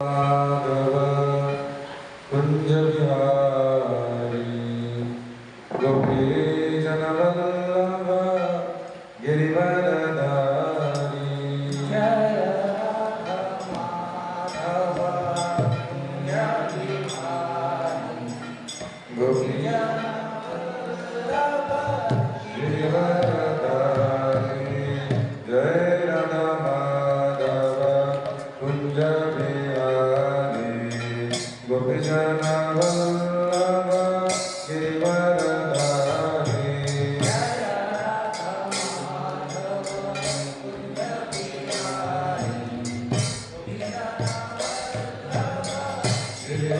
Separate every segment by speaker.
Speaker 1: माधव कुंज बिहारी गोपीजन वल्लभ गिरिवरधारी जय राधा माधव कुंज बिहारी गोपीजन वल्लभ गिरिवरधारी जय राधा माधव कुंज गोपीजन वल्लभ गिरिवरधारी जय राधा माधव कुंज बिहारी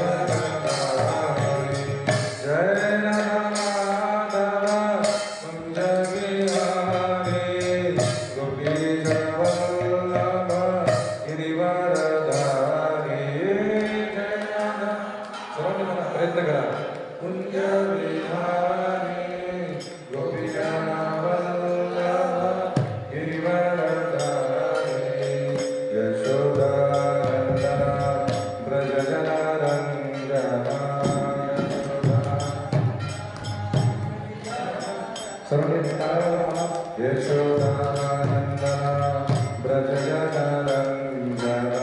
Speaker 1: गिरिवरधारी जय राधा माधव कुंज बिहारी गोपीजन वल्लभ गिरिवरधारी प्रयत्न करा कुंज बिहारी गोपीजन वल्लभ गिरिवरधारी यशोदानंदन ब्रज जनरंजन यशोदानंदन ब्रज जनरंजन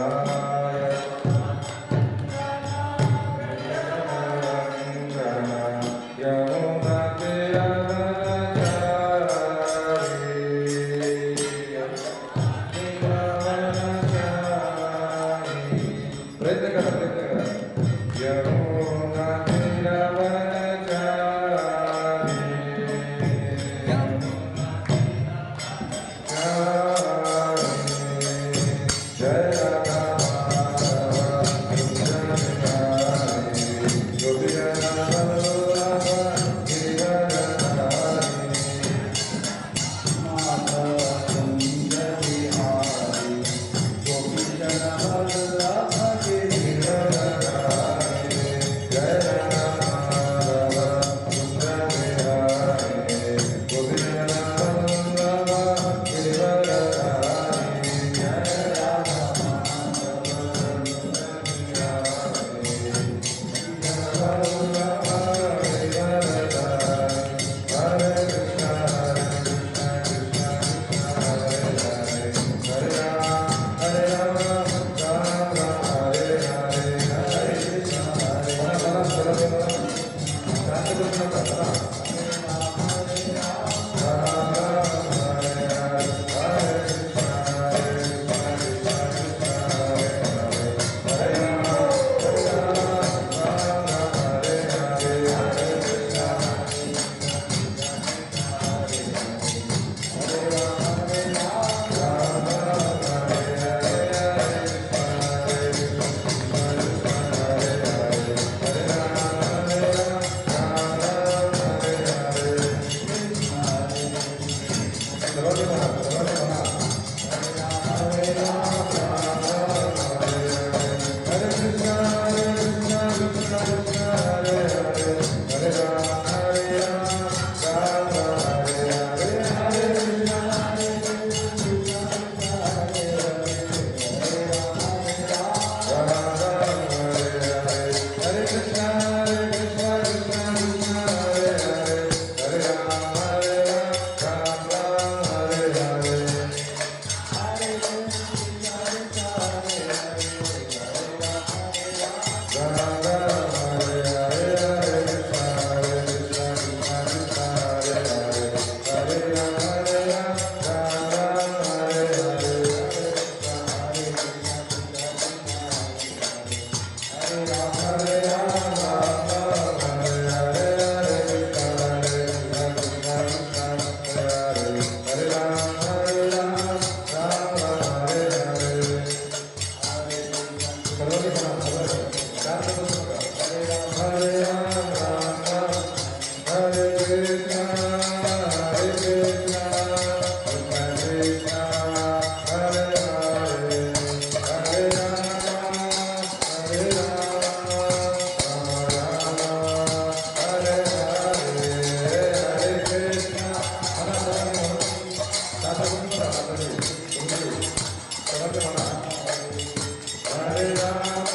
Speaker 1: Hare Rama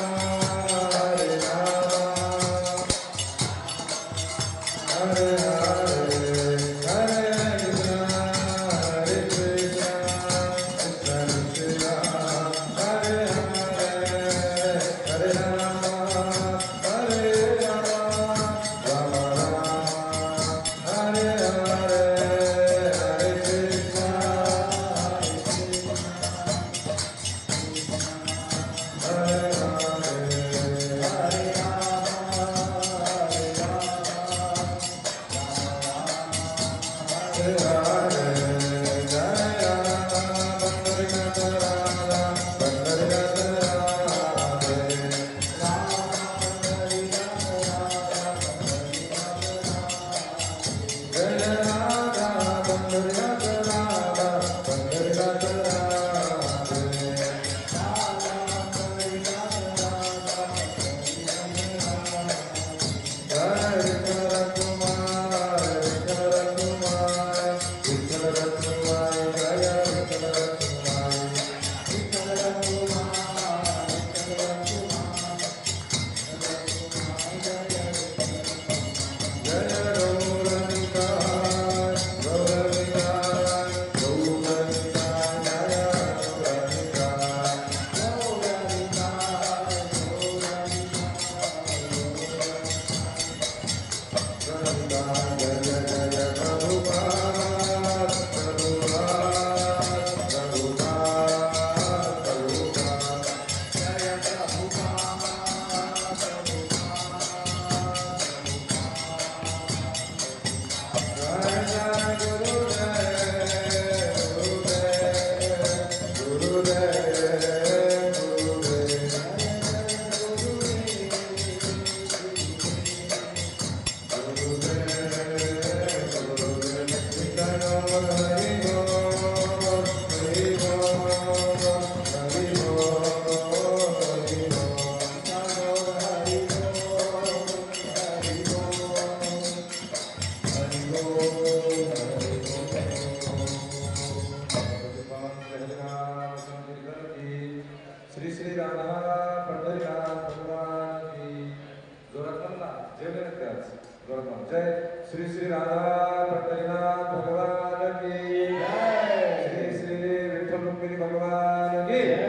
Speaker 1: जय श्री श्री राधा पंढरीनाथ भगवान की जय, श्री श्री विठ्ठल रुक्मिणी भगवान की जय,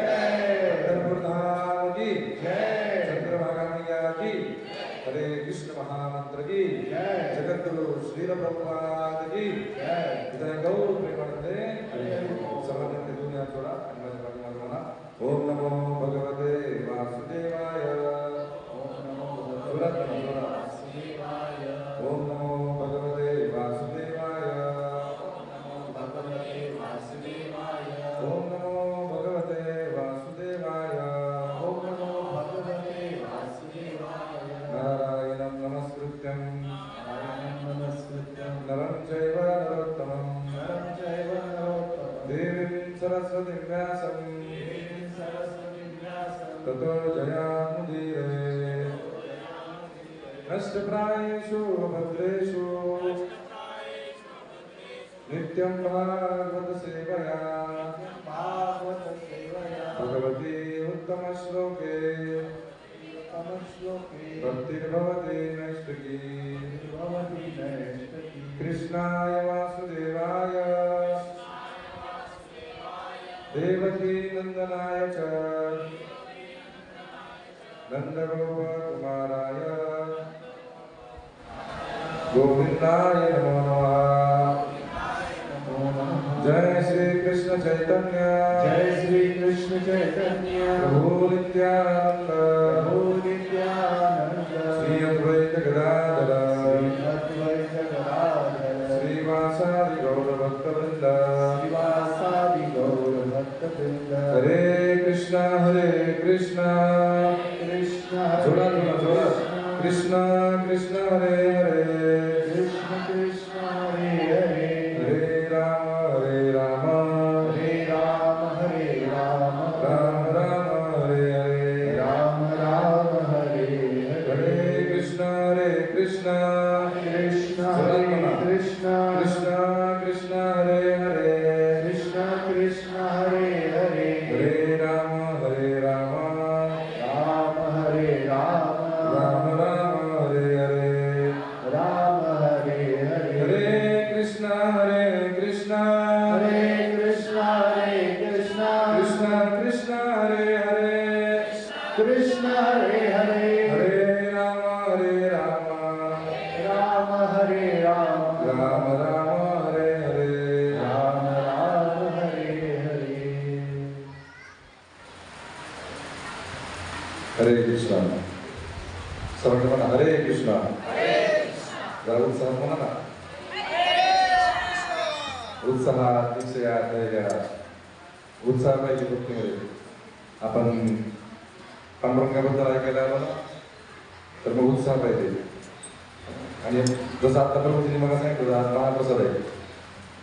Speaker 1: पंढरपूर धाम की जय, चंद्रभागा मैया की, हरे कृष्ण महामंत्र की जय, जगद्गुरु श्रील प्रभुपाद की जय, इधर गौर प्रेमानंदे सर्वज्ञ दुनिया थोड़ा ओम नमो भगवते वासुदेवाय, ओम नमो भगवते वासुदेवाय, ओम नमो भगवते वासुदेवाय, ओम नमो भगवते वासुदेवाय, ओम नमो भगवते वासुदेवाय, नारायणं नमस्कृत्यं नरं चैव नरोत्तमं देवीं सरस्वतीं व्यासं ततो जयामुदीरये, नष्टप्रायेषु भद्रेषु नित्यं भागवत सेवया भगवती उत्तमश्लोके भक्तिर्भवति नैष्टिकी, कृष्णाय वासुदेवाय देवकी नंदनाय च नंदगोपकुमाराय गोविंदाय नमो नमः। जय श्री कृष्ण चैतन्य,
Speaker 2: जय श्री कृष्ण चैतन्य,
Speaker 1: प्रभु नित्यानंद,
Speaker 2: प्रभु नित्यानंद,
Speaker 1: श्री अद्वैत गदाधर,
Speaker 2: अद्वैत गदाधर,
Speaker 1: श्रीवासादि गौर भक्तवृंद,
Speaker 2: श्रीवासादि गौर भक्तवृंद।
Speaker 1: हरे कृष्णा कृष्ण कृष्ण कृष्ण हरे हरे,
Speaker 2: कृष्ण कृष्ण हरे हरे,
Speaker 1: हरे राम हरे राम,
Speaker 2: हरे राम हरे राम,
Speaker 1: राम राम हरे हरे,
Speaker 2: राम राम हरे हरे,
Speaker 1: हरे कृष्ण
Speaker 2: कृष्ण
Speaker 1: कृष्ण
Speaker 2: हरे कृष्ण,
Speaker 1: कृष्ण कृष्ण हरे हरे,
Speaker 2: कृष्ण कृष्ण हरे हरे,
Speaker 1: हरे राम हरे राम,
Speaker 2: राम हरे राम,
Speaker 1: राम राम हरे हरे,
Speaker 2: राम हरे हरे,
Speaker 1: हरे कृष्ण कृष्ण
Speaker 2: हरे कृष्ण कृष्ण
Speaker 1: कृष्ण हरे हरे,
Speaker 2: कृष्ण हरे हरे,
Speaker 1: हरे राम
Speaker 2: राम हरे राम,
Speaker 1: राम राम हरे हरे,
Speaker 2: राम राम हरे हरे।
Speaker 1: हरे कृष्ण सर्व म्हणा, हरे कृष्ण जरा उत्साह म्हणा ना, उत्साह अतिशय उत्साह पाहिजे भक्तीमध्ये. आपण पांडुरंगाबद्दल ऐकायला आलो ना, तर मग उत्साह पाहिजे. आणि जसं आता प्रभूजींनी मला सांगितलं आज महाप्रसाद आहे,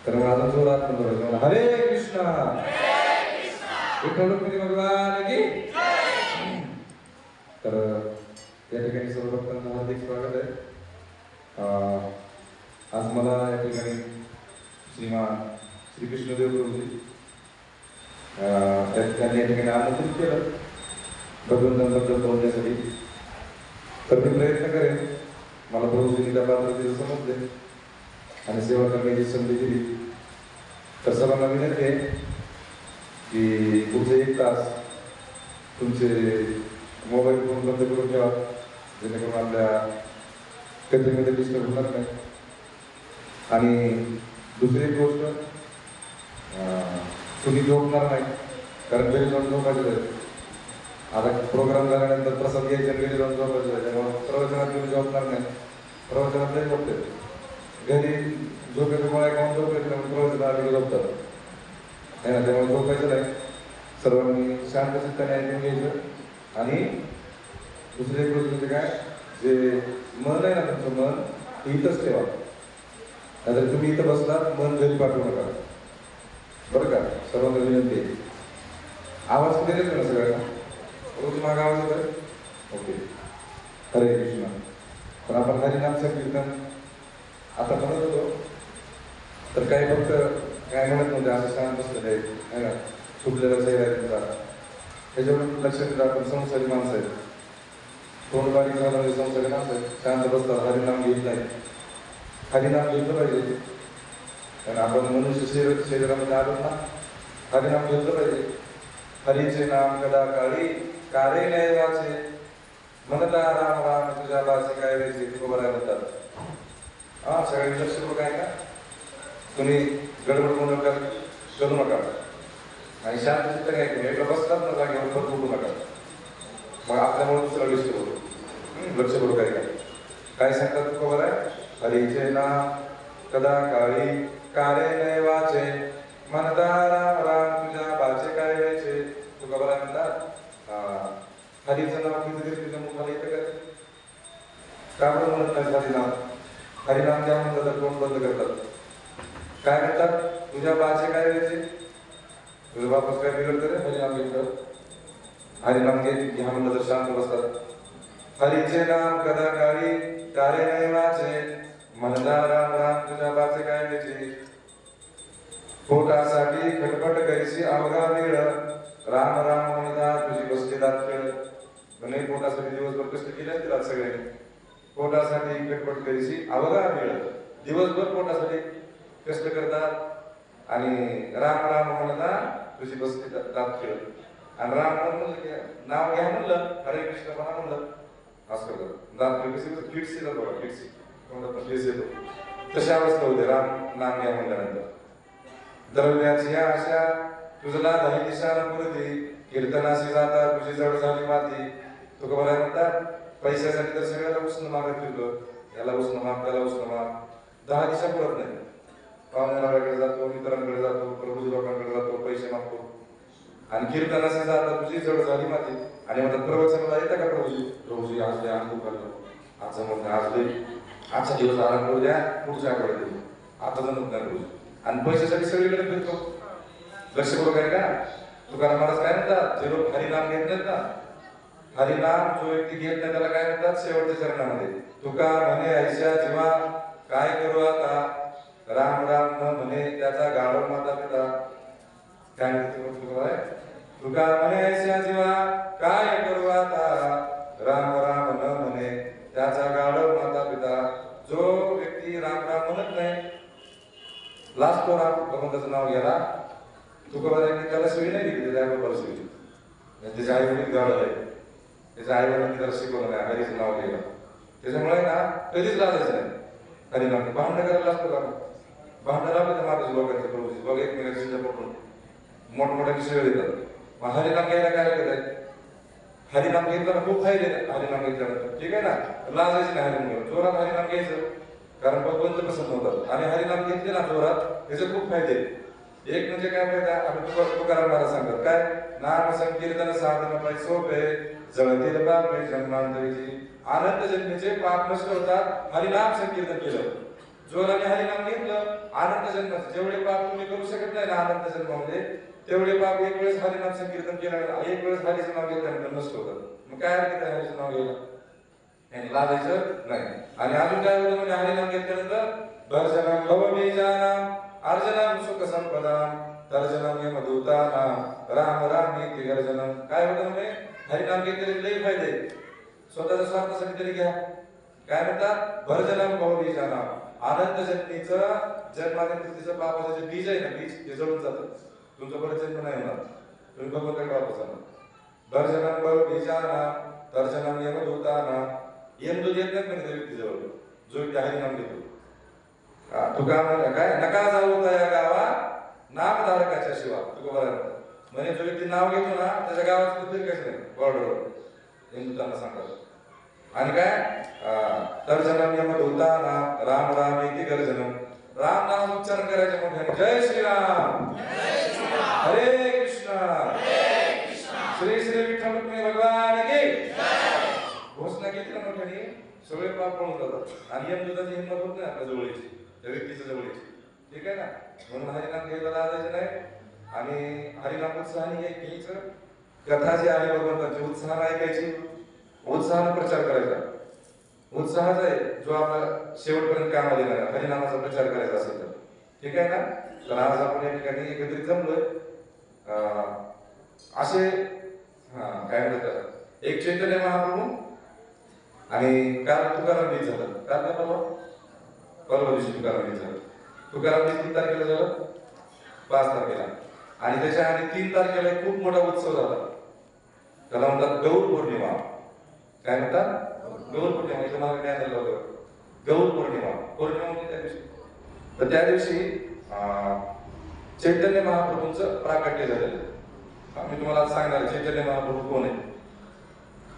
Speaker 1: तर मग अजून जोरात म्हणतो हरे कृष्ण, विठ्ठल रुक्मिणी भगवान की. तर या ठिकाणी सर्व भक्तांचं हार्दिक स्वागत आहे. आज मला या ठिकाणी श्री कृष्णदेव गुरुजी या ठिकाणी आमंत्रित केलं भगवंतांबद्दल बोलण्यासाठी. तर मी प्रयत्न करेन, मला प्रभूजींनी त्या पात्रतेचं समजले आणि सेवा करण्याची संधी दिली. तर सर्वांना विनंती आहे की पुढचे 1 तास तुमचे मोबाईल फोन बंद करून ठेवा, जेणेकरून आपल्या कथेमध्ये डिस्टर्ब होणार नाही. आणि दुसरी एक गोष्ट, तुम्ही झोपणार नाही, कारण घरी जाऊन झोपायचं आहे. आता प्रोग्राम झाल्यानंतर प्रसाद घ्यायचा घरी जाऊन झोपायचं आहे, त्यामुळे प्रवचनात तुम्ही झोपणार नाही. प्रवचनात नाही झोपते, घरी झोपेचं गोळ्या खाऊन झोपते, त्यामुळे प्रवचनात आम्ही झोपतात आहे ना, त्यामुळे झोपायचं नाही. सर्वांनी शांत चित्ताने ऐकून घ्यायचं. आणि दुसरी एक गोष्ट म्हणजे काय, जे मन आहे ना तुमचं मन इथंच ठेवा, नाहीतर तुम्ही इथं बसलात मन घरी पाठवू नका, बरं का. सर्वांना विनंती आहे. आवाज क्लिअर येतो ना सगळ्यांना? रोज माग आवाज येतो? ओके. हरे कृष्ण. पण आपण हरिनाम संकीर्तन आता म्हणत होतो, तर काही फक्त काय म्हणत नव्हते, असं शांत बसलेलं आहे ना, सुटलेला चेहरा आहे तुमचा, त्याच्यावर लक्षात दिलं आपण संसारी माणसं आहेत. तोंड बारीक झालं संसर्ग नसेल शांत बसतात हरिनाम घेत नाही. हरिनाम घेतलं पाहिजे कारण आपण मनुष्य शरीरामध्ये आलो ना, हरिनाम घेतलं पाहिजे. हरीचे नाम कदा काळी कारे नैवाचे म्हणता राम राम तुझ्या बाचे काय व्हायचे तुकोबाराय म्हणतात. हा सगळ्यांनी लक्ष करू काय का तुम्ही गडबड करू नका आणि शांत चित्त काय तुम्ही एकदा बसतात ना जागेवर परत उठू नका. मग आपल्यामुळे दुसरा डिस्टर्ब होतो. लक्ष करू काय काय सांगतात तुकोबाराय. हरीचे नाम कदा काळी कारे नैवाचे म्हणता राम राम तुझ्या बाचे काय व्हायचे तुकोबाराय म्हणतात. हरीचं नाव किती तुझ्या मुखाला येतं का बरं म्हणत नाही हरिनाम. हरिनाम द्या म्हणलं तर तोंड बंद करतात. काय म्हणतात तुझ्या बाचे काय व्हायचे तुझं बापच काय बिघडतं रे हरिनाम घेतलं. हरिनाम घ्या म्हणलं तर शांत बसतात. हरीचे नाम कदा काळी कारे नैवाचे म्हणता राम राम तुझ्या बाचे काय व्हायचे. पोटासाठी खटपट करीसी अवघा वेळ राम राम म्हणता तुझी बसली दात खेळ. म्हणे पोटासाठी दिवसभर कष्ट केले असतील सगळ्यांनी. पोटासाठी खटपट करीसी अवघा वेळ दिवसभर पोटासाठी कष्ट करतात आणि राम राम म्हणता तुझी बसली दात खेळ. आणि राम म्हणलं नाव घ्या म्हणलं हरे कृष्ण म्हणा म्हणलं असं करतात दात खेळ कशी फिट्स येतात बघा फिट्स तोंडात फेस येतो तशी अवस्था होते राम नाम घ्या म्हणल्यानंतर. द्रव्याची आशा तुझला दही दिशा पुरती कीर्तनाशी जाता तुझी जड झाली माती. तुकोबाराय म्हणतात पैशासाठी तर सगळ्याला उष्ण मागत फिरतो. याला उष्ण माग त्याला उष्ण माग 10 दिशा पुरत नाही. पाहुण्याकडे जातो मित्रांकडे जातो प्रभूजी लोकांकडे जातो पैसे मागतो आणि कीर्तनाशी जाता तुझी जड झाली माती. आणि म्हणतात प्रवचनाला येतं का प्रभूजी आज द्या अंग दुखायला आज जमत नाही आज लई आजचा दिवस आराम करू द्या पुढच्या आठवड्यात देऊ आता जमत नाही प्रभूजी. आणि पैशासाठी सगळीकडे फिरतो. लक्ष करू काय का तुकाराम महाराज काय म्हणतात जे लोक हरिनाम घेत नाहीत ना हरिनाम जो व्यक्ती घेत नाही त्याला काय म्हणतात शेवटच्या चरणामध्ये तुका म्हणे ऐशा जीवा काय करू आता राम राम न म्हणे त्याचा गाढव माता पिता. काय म्हणते तुका म्हणे ऐशा जीवा काय करू आता राम राम न म्हणे त्याचा गाढव माता पिता. जो व्यक्ती राम राम म्हणत नाही लाजतो राम भगवंताचं नाव घ्यायला तुकोबारायांनी त्याला सोयी नाही दिली त्याच्या आई बाबाला सोयी. त्याच्या आई वडील गाढव आहे त्याच्या आई वडिलांनी त्याला शिकवलं नाही हरीचं नाव घ्यायला. त्याच्यामुळे ना कधीच लाजायचं नाही. हरिनाम भांडण करायला लागतो का भांडण लागलं त्या माताच्या लोकांच्या प्रभूजी बघ एक मिनिट शिंजा पकडून मोठमोठ्या विषय येतात. मग हरिनाम घ्यायला काय करत हरिनाम घेतलं खूप फायदे हरिनाम घेतल्यानंतर ठीक आहे ना लाजायचं नाही. हरिनाम घेऊन जोरात हरिनाम घ्यायचं कारण भगवंत प्रसन्न होतात. आणि हरिनाम घेतले ना जोरात त्याचे खूप फायदे. एक म्हणजे काय फायदा आपण तुकाराम महाराज सांगतात काय नाम संकीर्तन साधन पाय सोपे जळतील पापे जन्मांतरीची. अनंत जन्मीचे पाप नष्ट होतात हरिनाम संकीर्तन केलं. जोराने हरिनाम घेतलं अनंत जन्माचे जेवढे पाप तुम्ही करू शकत नाही ना अनंत जन्मामध्ये तेवढे पाप एक वेळेस हरिनाम संकीर्तन केल्यानंतर एक वेळेस हरीचं नाव घेतल्यानंतर नष्ट होतात. मग काय अर्थ आहे हरीचं नाव घ्यायला आणि लाजायचं नाही. आणि अजून काय होतं म्हणजे हरिनाम घेतल्यानंतर भर्जनम भवबीजानाम अर्जनम सुख संपदाम तर्जनम यमदूतानाम राम राम इति गर्जनम. काय होतं म्हणजे हरिनाम घेतलेले लई फायदे. स्वतःच्या स्वार्थासाठी तरी घ्या. काय म्हणतात भर्जनम भवबीजानाम अनंत जन्मीचं जन्मानंतरचं पापाचं जे बीज आहे ना बीज ते जळून जातं. तुमचं परत जन्म नाही होणार तुम्ही भगवंताकडे वापस जाणार. भर्जनम भवबीजानाम तर्जनम यमदूतानाम. यमदूत येत नाही म्हणजे व्यक्तीजवळ जो व्यक्ती हरिनाम घेतो. तुका काय नका जाऊ त्या गावा नामधारकाच्या शिवा तुकोबाराय म्हणजे जो व्यक्ती नाव घेतो ना त्याच्या गावात कुठे काहीच नाही बॉर्डरवर हिंदुतांना सांगतात. आणि काय तर्जनम यमदूतानाम राम राम इति गर्जनम. राम नाम उच्चारण करायचे मोठ्याने जय श्रीराम हरे कृष्ण श्री श्री विठ्ठल रुक्मिणी भगवान की घोषणा केली ना मोठ्याने सगळे पाप पळून जातात. आणि यमदूताची हिंमत होत नाही आपल्या जवळची त्या व्यक्तीच्या जवळची ठीक आहे ना. म्हणून हरिनाम घ्यायला लाजायचं नाही. आणि हरिनाम उत्साहाने घ्यायचं. कथा जी आहे भगवंताची उत्साहाने ऐकायची उत्साहाने प्रचार करायचा. उत्साहाचा आहे जो आपला शेवटपर्यंत कामाला येणार आहे हरिनामाचा प्रचार करायचा असेल तर ठीक आहे ना. तर आज आपण या ठिकाणी एकत्रित जमलोय असे काय म्हणतात एक चैतन्य महाप्रभू आणि काल तुकाराम बीज झालं. काल काय परवा दिवशी तुकाराम बीज झालं. तुकाराम बीज किती तारखेला झालं? 5 तारखेला. आणि त्याच्या आणि 3 तारखेला एक खूप मोठा उत्सव झाला. त्याला म्हणतात गौर पौर्णिमा. काय म्हणतात? गौर पौर्णिमा. इथं मला काय झालं होतं? गौर पौर्णिमा. पौर्णिमा म्हणजे त्या दिवशी. तर त्या दिवशी चैतन्य महाप्रभूंचं प्राकट्य झालेलं. मी तुम्हाला आज सांगणार चैतन्य महाप्रभू कोण आहे.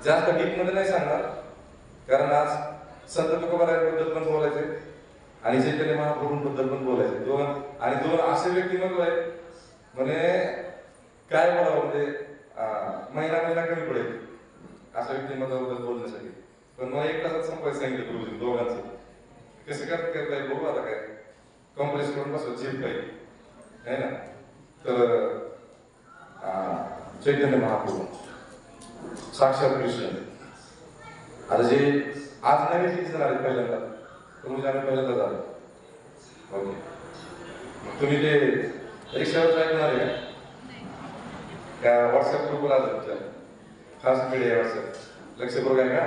Speaker 1: जास्त डीप मध्ये नाही सांगणार, कारण आज संत तुकोबारायांबद्दल पण बोलायचे आणि चैतन्य महाप्रभूंबद्दल पण बोलायचे. दोन असे व्यक्तिमत्व आहेत म्हणजे काय बोलावं, म्हणजे महिना कमी पडेल असं व्यक्तिमत्वाबद्दल बोलण्यासाठी. पण मला एक तासात संपायचं सांगितलं गुरुजी दोघांचं. कसं करता बघू आता काय कॉम्प्रेस करून बसव झेप काही आहे ना. तर चैतन्य महाप्रभू साक्षात कृष्ण. आता जे आज नवीन किती जण आले पहिल्यांदा, तुम्ही आम्ही पहिल्यांदा आलो. ओके, तुम्ही ते रिक्षावर ऐकणार आहे का? व्हॉट्सअप ग्रुपवर आलं तुमच्या खास मीडिया व्हॉट्सअप लक्ष करू काय का?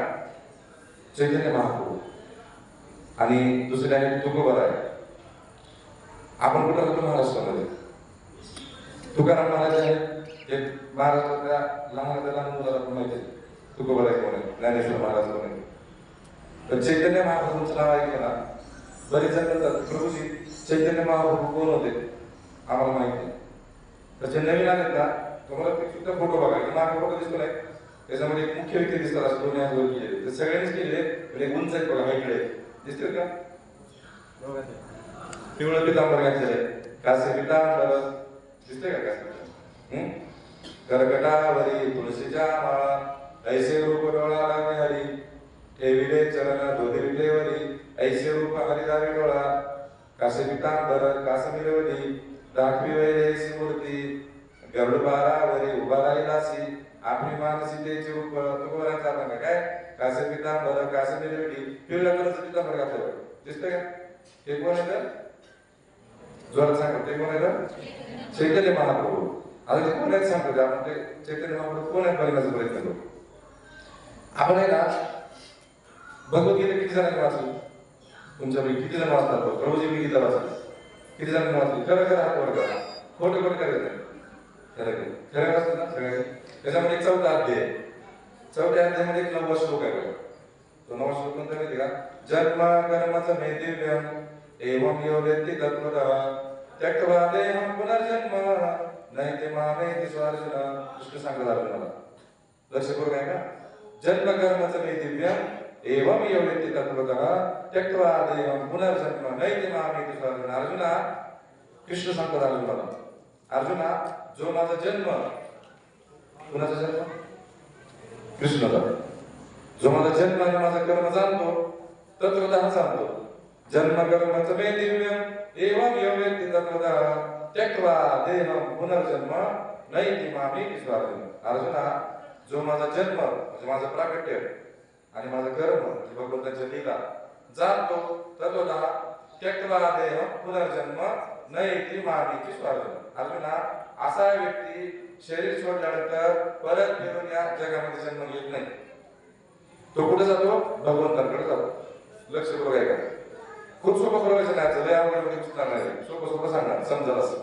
Speaker 1: चैतन्य महाप्रभू आणि दुसरे आहे तुकोबार आहे. आपण कुठं राहतो? महाराष्ट्रामध्ये. तुकाराम महाराज आहे ते महाराष्ट्रातल्या लहान मुलाला पण माहिती आहे तुकोबाराय कोण आहे, ज्ञानेश्वर महाराज कोण आहे. तर चैतन्य महाप्रभूंचं नाव ऐकलं ना, बरेच जण म्हणतात प्रभूजी चैतन्य महाप्रभू कोण होते आम्हाला माहिती नाही. तर जे नवीन आहेत ना, तुम्हाला ते सुद्धा फोटो बघा की मागे फोटो दिसतो नाही, त्याच्यामध्ये एक मुख्य व्यक्ती दिसतात असं दोन्ही हात वर केले. ते सगळ्यांनीच केले म्हणजे उंच आहेत बघा, हाईकडे दिसतील का? पिवळं पितांबर घातलेलं आहे, कासे पितांबर दिसते का? कासे करकटावरी तुळशीच्या माळा ऐसे रूप डोळा लावे हरी ठेविले चरण धोदिवली ऐसे रूप हरिदावी डोळा कासे पितांबर कासमिरवली दाखवी वैरेसी मूर्ती गरुडबारावरी उभा राहिलासी आपली मानसीतेचे रूप. तुकोबारांचा आपण काय कासे पितांबर कासमिरवली पिवळ्या कलरचं पितांबर घातलं दिसतंय का? हे कोण आहे? जोरात सांगा, ते कोण आहे? चैतन्य महाप्रभू. आता ते कोण आहेत सांगतो आपण, ते चैतन्य महाप्रभू कोण आहे बघण्याचा प्रयत्न करू. आपण आहे ना भगवद्गीता किती जणांनी वाचली? तुमच्यापैकी किती जण वाचतात? प्रभूजी मी गीता वाचली. किती जणांनी वाचली? खरं खरं हात वर करा. खोटं खोटं करायचं नाही. खरं खरं वाचतात ना सगळ्यांनी. त्याच्यामध्ये एक 4था अध्याय आहे. 4थ्या अध्यायामध्ये एक 9वा श्लोक आहे बघा. तो 9वा श्लोक कोणता माहिती का? जन्म कर्मच मे दिव्यम एवं यो वेत्ति तत्त्वतः त्यक्त्वा देहं पुनर्जन्म नैते मामेति स्वार्जुन. कृष्ण सांगत अर्जुनाला, लक्ष करू काय का? जन्म कर्मच मे दिव्यम एवं यो वेत्ति तत्त्वतः त्यक्त्वा देहं पुनर्जन्म नैते मामेति स्वार्जुन. अर्जुना, कृष्ण सांगतात अर्जुनाला, अर्जुना जो माझा जन्म, कुणाचा जन्म? कृष्णाचा. जो माझा जन्म आणि माझा कर्म जाणतो तत्त्वतः जाणतो. जन्म कर्मच मे दिव्यम एवं यो वेत्ति तत्त्वतः त्यक्त्वा देहं पुनर्जन्म नैति मामेति स्वार्जुन. अर्जुना, जो माझा जन्म म्हणजे माझं प्राकट्य आणि माझं कर्म म्हणजे भगवंताच्या लीला जाणतो तत्त्वतः त्यक्त्वा देहं पुनर्जन्म नैति मामेति स्वार्जुन. अर्जुना, असा व्यक्ती शरीर सोडल्यानंतर परत फिरून या जगामध्ये जन्म घेत नाही. तो कुठे जातो? भगवंतांकडे जातो. लक्ष करू काय का? खूप सोपं प्रवचन आहे, लय अवघड मध्ये सुचणार नाही, सोपं सांगणार समजलं असं.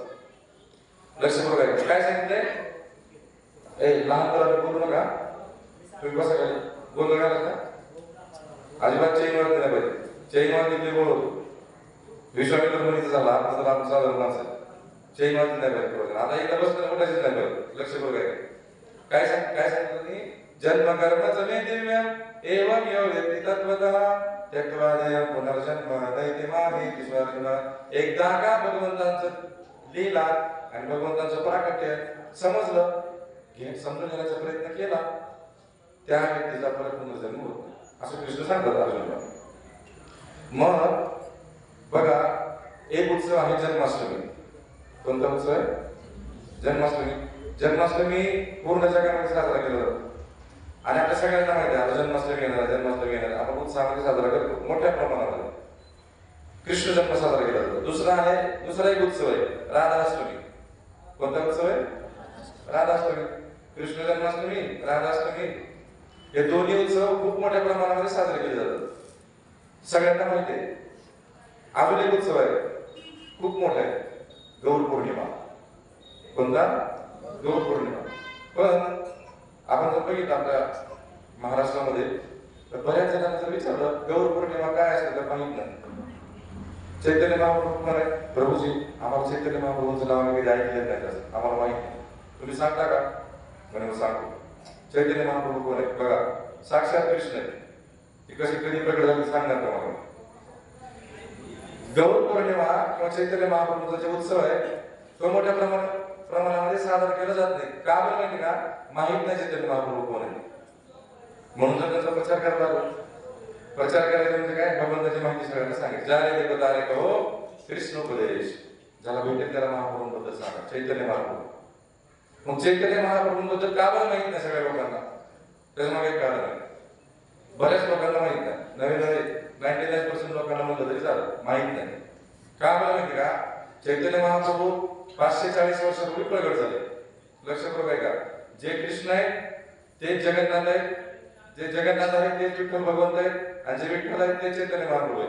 Speaker 1: लक्ष करू काय सांगितलंय? लहान मुलांनी बोलू नका, तुम्ही बसा खाली. गोंधळ घालत का? अजिबात चैन वाजत नाही पाहिजे. चैन वाजली बोल होतो. विश्वामित्र मुनीचा झाला, आपण तर आपण साधारण माणसं चैन वाजत नाही पाहिजे प्रवचन. आता एकदा बसताना उठायचंच नाही पाहिजे. लक्ष करू काय सांगितलं तुम्ही? जन्म कर्मच मे दिव्यम एवं यो वेत्ति तत्त्वतः त्यक्त्वा देहं पुनर्जन्म नैति मामेति स्वार्जुन. एकदा का भगवंतांचं लीला आणि भगवंतांचं प्राकट्य समजलं, समजून घेण्याचा प्रयत्न केला, त्या व्यक्तीचा परत पुनर्जन्म होत नाही असं कृष्ण सांगतात अर्जुनाला. मग बघा, एक उत्सव आहे जन्माष्टमी. कोणता उत्सव आहे? जन्माष्टमी. जन्माष्टमी पूर्ण जगामध्ये साजरा केला जातो आणि आपल्या सगळ्यांना माहिती आहे जन्माष्टमी येणार आपण उत्साहामध्ये साजरा करतो मोठ्या प्रमाणामध्ये. कृष्ण जन्म साजरा केला जातो. दुसरा एक उत्सव आहे राधाष्टमी. कोणता उत्सव आहे? राधाष्टमी. कृष्ण जन्माष्टमी, राधाष्टमी. हे दोन्ही उत्सव खूप मोठ्या प्रमाणामध्ये साजरे केले जातात, सगळ्यांना माहिती आहे. अजून एक उत्सव आहे खूप मोठा आहे, गौर पौर्णिमा. कोणता? गौर पौर्णिमा. पण आपण जर बघितलं आपल्या महाराष्ट्रामध्ये तर बऱ्याच जणांना जर विचारलं गौर पौर्णिमा काय असते तर माहित नाही. चैतन्य महाप्रभू म्हणे, प्रभूजी आम्हाला चैतन्य महाप्रभूंचं नाव कधी ऐकलेलं नाही, असं आम्हाला माहित नाही, तुम्ही सांगता का? म्हणे सांगतो. चैतन्य महाप्रभू कोण आहे? बघा, साक्षात कृष्ण आहे. ती कशी कधी प्रकट झाली सांगणार का मला? गौर पौर्णिमा किंवा चैतन्य महाप्रभूंचा जो उत्सव आहे तो मोठ्या प्रमाणामध्ये साजरा केला जात नाही. का बरं माहिती का? माहित नाही चैतन्य महाप्रभू कोण आहे. म्हणून तर त्यांचा प्रचार करतात. प्रचार करायचा म्हणजे काय? भगवंताची माहिती सगळ्यांना सांगितली. ज्याला देखो तारे कहो कृष्णोपदेश, ज्याला भेटेल त्याला महाप्रभूंबद्दल सांगा, चैतन्य महाप्रभू. मग चैतन्य महाप्रभूंबद्दल का बरं माहित नाही सगळ्या लोकांना? त्याचं मागे एक कारण आहे. बऱ्याच लोकांना माहित नाही, नवीन 99% लोकांना म्हणलं तरी चालत, माहित नाही. का बरं माहिती का? चैतन्य महाप्रभू 540 वर्षापूर्वी प्रगट झाले. लक्ष करू काय का? जे कृष्ण आहे ते जगन्नाथ आहे, जे जगन्नाथ आहे ते विठ्ठल भगवंत आहे, आणि जे विठ्ठल आहे ते चैतन्य महाप्रभू आहे.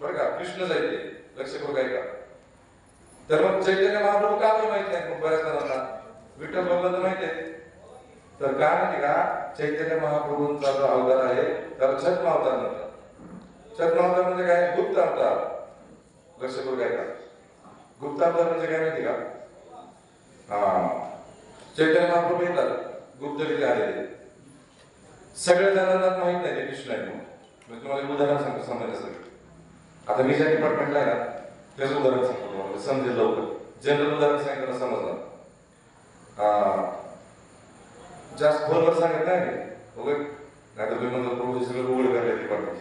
Speaker 1: बरं का? कृष्णच आहे ते. लक्ष करू काय का? तर मग चैतन्य महाप्रभू का बरं माहित नाही? मग बऱ्याच जणांना विठ्ठल भगवंत माहिती आहे. तर काय माहिती का? चैतन्य महाप्रभूंचा जो अवतार आहे त्याला छद्म अवतार म्हणतात. छद्म अवतार म्हणजे काय? गुप्त अवतार. लक्ष करू काय का? गुप्त अवतार म्हणजे काय माहिती का? चैतन्य महाप्रभू येतात गुप्तरीत्या आलेले, सगळ्या जणांना माहित नाही ते कृष्ण आहे म्हणून. मी तुम्हाला एक उदाहरण सांगतो समजण्यासाठी. आता मी ज्या डिपार्टमेंटला आहे ना त्याचं उदाहरण सांगतो तुम्हाला, समजेल लवकर. जनरल उदाहरण सांगितलं समजणार, जास्त खोलवर सांगत नाही मी, नाही तर तुम्ही म्हणतो प्रभू सगळं उघड करले डिपार्टमेंट.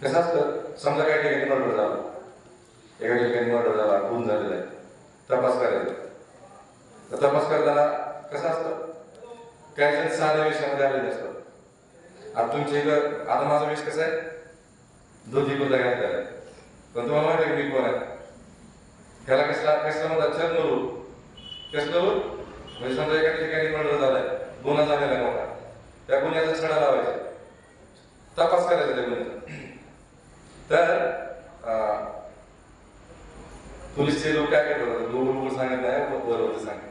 Speaker 1: कसं असतं, समजा काही ठिकाणी मर्डर झाला, एका ठिकाणी मर्डर झाला, खून झालेला आहे, तपास करायचा. तर तपास करताना कसं असतं, काही जण साध्या विषयामध्ये आलेले असतात. आता तुमच्या इथं, आता माझा विष कसा आहे, धोती कुर्ता घातलेला आहे, पण तुम्हाला माहिती आहे की मी कोण आहे? ह्याला कसला म्हणतात? छद्मरूप. कसलं रूप? म्हणजे समजा एका ठिकाणी मर्डर झालाय, गुन्हा झालेला आहे मोठा, त्या गुन्ह्याचा छडा लावायचा, तपास करायचा त्या गुन्ह्याचा. तर पोलीसचे लोक काय करतात? रूप सांगत नाही, बरोबर सांगत.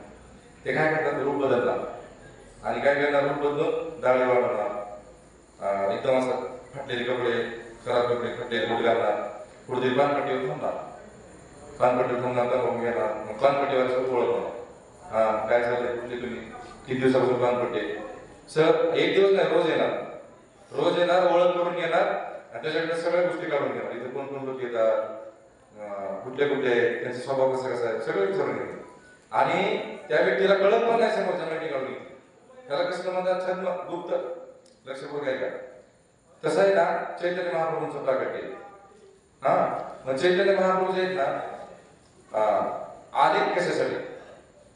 Speaker 1: ते काय करतात? रूप बदलतात आणि काय करणार? रूप बदलून दाढी वाढवणार, एकदम असं फाटलेले कपडे, खराब कपडे, फाटलेले बूट घालणार, कुठेतरी पानपट्टीवर थांबणार, पानपट्टीवर थांबणार, तर घेणार, मग पानपट्टीवर ओळखणार. काय झालंय, कुठले तुम्ही, किती दिवसापासून पानपट्टी? सर एक दिवस नाही, रोज येणार, ओळख करून घेणार आणि त्याच्याकडे सगळ्या गोष्टी काढून घेणार. इथे कोण कोण लोक येतात, कुठले त्यांचा स्वभाव कसा आहे, सगळं विचारून घेणार. आणि त्या व्यक्तीला कळत पण नाही समोरच्या माहिती काढून घेतली. त्याला कसं म्हणतात? छद्म, गुप्त. लक्ष करू काय का? तसं आहे ना चैतन्य महाप्रभूंचं प्राकट्य आहे. मग चैतन्य महाप्रभू जे आहेत ना, आले कशासाठी?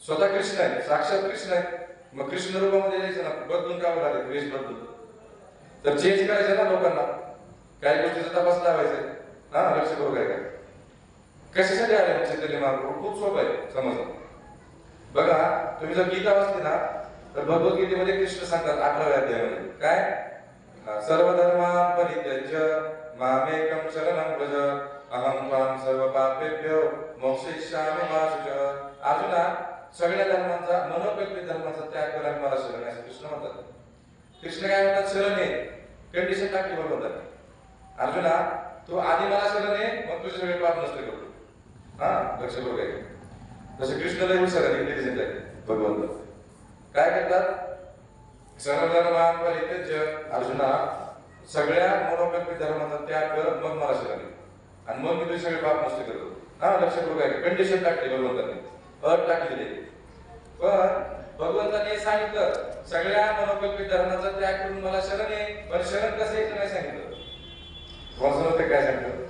Speaker 1: स्वतः कृष्ण आहे, साक्षात कृष्ण आहे. मग कृष्ण रूपामध्ये जायचं ना, बदलून का आले? वेश बदलून. तर चेंज करायचं ना लोकांना, काही गोष्टीचा तपास लावायचा. लक्ष करू काय का? कशासाठी आले चैतन्य महाप्रभू? खूप सोपं आहे समजलं. बघा, तुम्ही जर गीता वाचली ना तर भगवद्गीतेमध्ये कृष्ण सांगतात 11व्या अध्यायामध्ये काय? सर्वधर्मान् परित्यज्य मामेकं शरणं व्रज अहं त्वां सर्व पापेभ्यो मोक्षयिष्यामि मा शुचः. अर्जुना, सगळ्या धर्मांचा, मनोकल्पित धर्माचा त्याग कर आणि मला शरण आहे, कृष्ण म्हणतात. कृष्ण काय म्हणतात? शरण आहे. कंडिशन टाकली बरोबर. अर्जुना, तू आधी मला शरण आहे, मग तुझे सगळे पाप नष्ट करतो. लक्ष करू काय? तसे कृष्ण लय हुशार आहे, इंटेलिजंट आहे भगवंत. काय करतात? सर्वधर्मान् परित्यज्य, अर्जुना सगळ्या मनोकल्पित धर्माचा त्याग कर, मग मला शरण आहे आणि मग मी तुझे सगळे पाप नष्ट करतो. लक्ष करू काय? कंडिशन टाकली भगवंताने, अट टाकलेली. पण भगवंताने सांगितलं सगळ्या मनोकल्पित धर्माचा त्याग करून मला शरण आहे, पण शरण कसं यायचं नाही सांगितलं. कोण काय सांगितलं?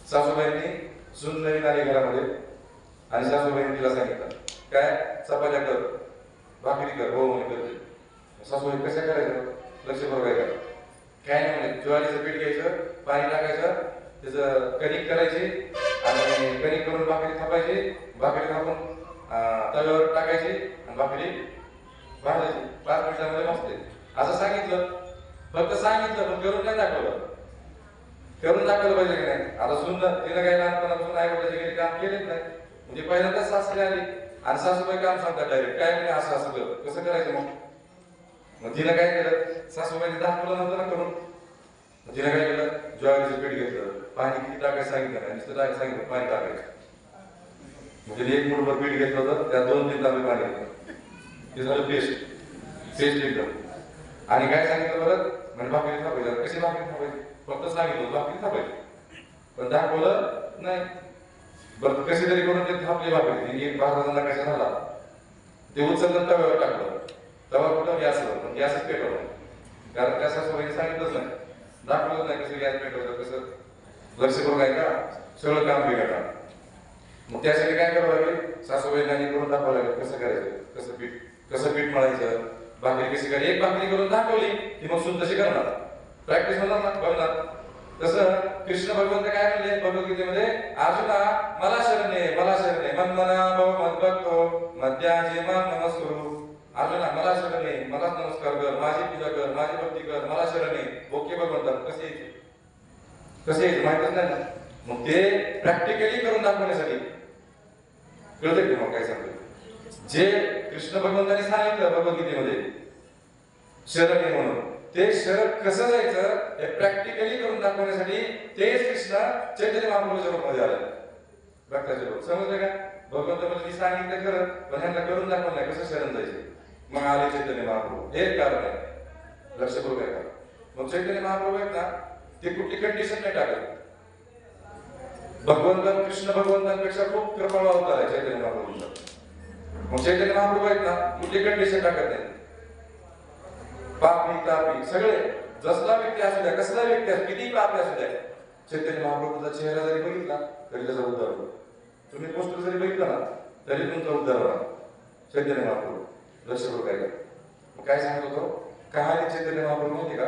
Speaker 1: सासूबाईंनी सून नवीन आली घरामध्ये आणि सासूबाईंनी तिला सांगितलं काय? चपात्या कर, भाकरी कर, हो म्हणे करते. सासूबाई कशा करायचं? लक्ष बघायचं काय नाही म्हणे, ज्वारीचं पीठ घ्यायचं, पाणी टाकायचं, त्याचं कणिक करायची आणि कणिक करून भाकरी थापायची, भाकरी थापून तव्यावर टाकायची भाकरी भाजायची 5 मिनिटांमध्ये भाजते. असं सांगितलं, फक्त सांगितलं पण करून नाही दाखवलं. करून दाखवलं पाहिजे की नाही. आता सुंदर तिनं काही लहानपणापासून आई वडिलांच्या घरी काम केलेच नाही. म्हणजे पहिल्यांदाच सासरी आली आणि सासूबाई काम सांगतात डायरेक्ट काय म्हणे असं असं कर. कसं करायचं मग तिनं काय केलं, सासूबाईने दाखवलं नव्हतं ना करून. तिनं काय केलं, ज्वारीचं पीठ घेतलं, पाणी किती टाकायचं सांगितलं नाही, नुसतं टाकायचं सांगितलं पाणी टाकायचं. म्हणजे 1 मुठभर पीठ घेतलं होतं, त्यात 2-3 तांबे पाणी घेतलं, ते झालं पेस्ट एकदम. आणि काय सांगितलं परत, म्हणजे भाकरी थापायची. कशी भाकरी थापायची फक्त सांगितलं भाकरी थापायची, पण दाखवलं नाही. बरं कशी तरी करून ते थापली भाकरी. एक 5 कशा झाला ते उचललं तव्यावर टाकलं. तवा कुठं गॅसवर, पण गॅसच पेटवलं, कारण त्या सासूबाईने सांगितलंच नाही, दाखवलंच नाही कसं गॅस पेटवलं, कसं लक्ष करून काय का सगळं काम बिघडलं. मग त्यासाठी काय करावं लागेल, सासूबाईंनी करून दाखवावं लागेल कसं करायचं, कसं पीठ मळायचं, भाकरी कशी करायची. एक भाकरी करून दाखवली की मग सुद्धा तशी करणार, प्रॅक्टिस होणार ना, बघणार. तसं कृष्ण भगवंत काय म्हणले भगवद्गीतेमध्ये, अर्जुना मला शरण आहे, मन मना भव मत भक्तो मध्याजी मन नमस्करू. अर्जुना मला शरण आहे, मलाच नमस्कार कर, माझी पूजा कर, माझी भक्ती कर, मला शरण आहे. ओके भगवंता कसे यायचे माहितच नाही ना. मग ते प्रॅक्टिकली करून दाखवण्यासाठी कळतं की मग काय सांगतो, जे कृष्ण भगवंतांनी सांगितलं भगवद्गीतेमध्ये शरण आहे म्हणून, ते शरण कसं जायचं हे प्रॅक्टिकली करून दाखवण्यासाठी तेच कृष्ण चैतन्य महाप्रभूच्या रूपामध्ये आलं, भक्ताच्या रूप. समजलं का? भगवंत म्हणजे सांगितलं खरं, पण ह्यांना करून दाखवलं नाही कसं शरण जायचं. मग आले चैतन्य महाप्रभू, हे कारण आहे. लक्षपूर्वक आहे का? मग चैतन्य महाप्रभू आहेत ना, ते कुठली कंडिशन नाही टाकत. कृष्ण भगवंतांपेक्षा खूप कृपाळू अवतार आहे चैतन्य महाप्रभूंचा. मग चैतन्य महाप्रभू आहेत ना, कुठली कंडिशन टाकत नाही. पापी तापी सगळे, जसला व्यक्ती असू द्या, कसला व्यक्ती असू, किती पापी असू द्या, चैतन्य महाप्रभूचा चेहरा जरी बघितला तरी त्याचा उद्धार होतो. तुम्ही पोस्टर जरी बघितला ना तरी तुमचा उद्धार होणार. चैतन्य महाप्रभू लक्षपूर्वक आहे का? काय सांगत होतो, कहाणी चैतन्य महाप्रभू माहिती का?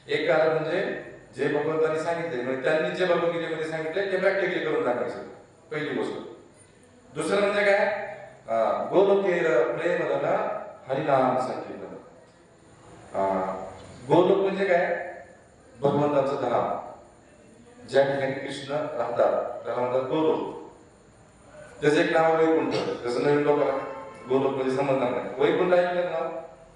Speaker 1: एक कारण म्हणजे जे भगवंतांनी सांगितले, म्हणजे त्यांनी जे भगवद्गीतेमध्ये सांगितले ते प्रॅक्टिकली करून दाखवायचं, पहिली गोष्ट. दुसरं म्हणजे काय, गोलोकेर प्रेम धन हरिनाम संकीर्तन. गोलोक म्हणजे काय, भगवंताचं धाम, ज्या ठिकाणी कृष्ण राहतात त्याला म्हणतात गोलोक. त्याचं एक नाव वैकुंठ. जसं नवीन लोकांना गोलोक म्हणजे समजणार नाही. वैकुंठ ऐकलं नाव,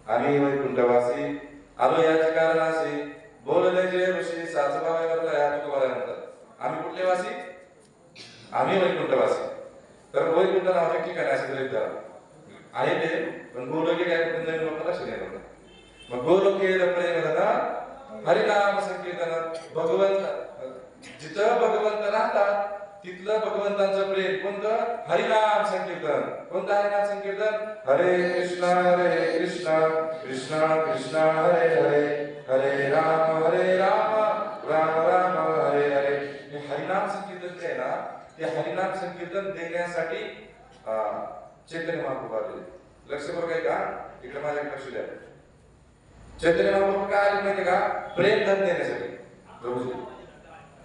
Speaker 1: आम्ही वैकुंठवासी आलो याचे कारणाशी, बोलले जे ऋषी सासबाई वरला या तुकोबारा म्हणतात. आम्ही कुठले वासी? आम्ही वैकुंठवासी. तर वैकुंठ नावाचे ठिकाण असं तरी आहे ते, पण गोलोकी काय नवीन लोकांना लक्ष नाही. मग गोलोकेर प्रेम धन हरिनाम संकीर्तन. भगवंत जिथं भगवंत राहतात तिथलं भगवंतांचं प्रेम कोणतं? हरिनाम संकीर्तन. कोणतं हरिनाम संकीर्तन? हरे कृष्ण कृष्ण कृष्ण हरे हरे, हरे राम राम राम हरे हरे. हे हरिनाम संकीर्तन जे आहे ना, ते हरिनाम संकीर्तन देण्यासाठी चैतन्य महाप्रभू आले. लक्ष बघ आहे का? इकडे माझ्याकडे लक्ष द्या. चैतन्य महाप्रभू काय आले माहिती का? प्रेम धन देण्यासाठी.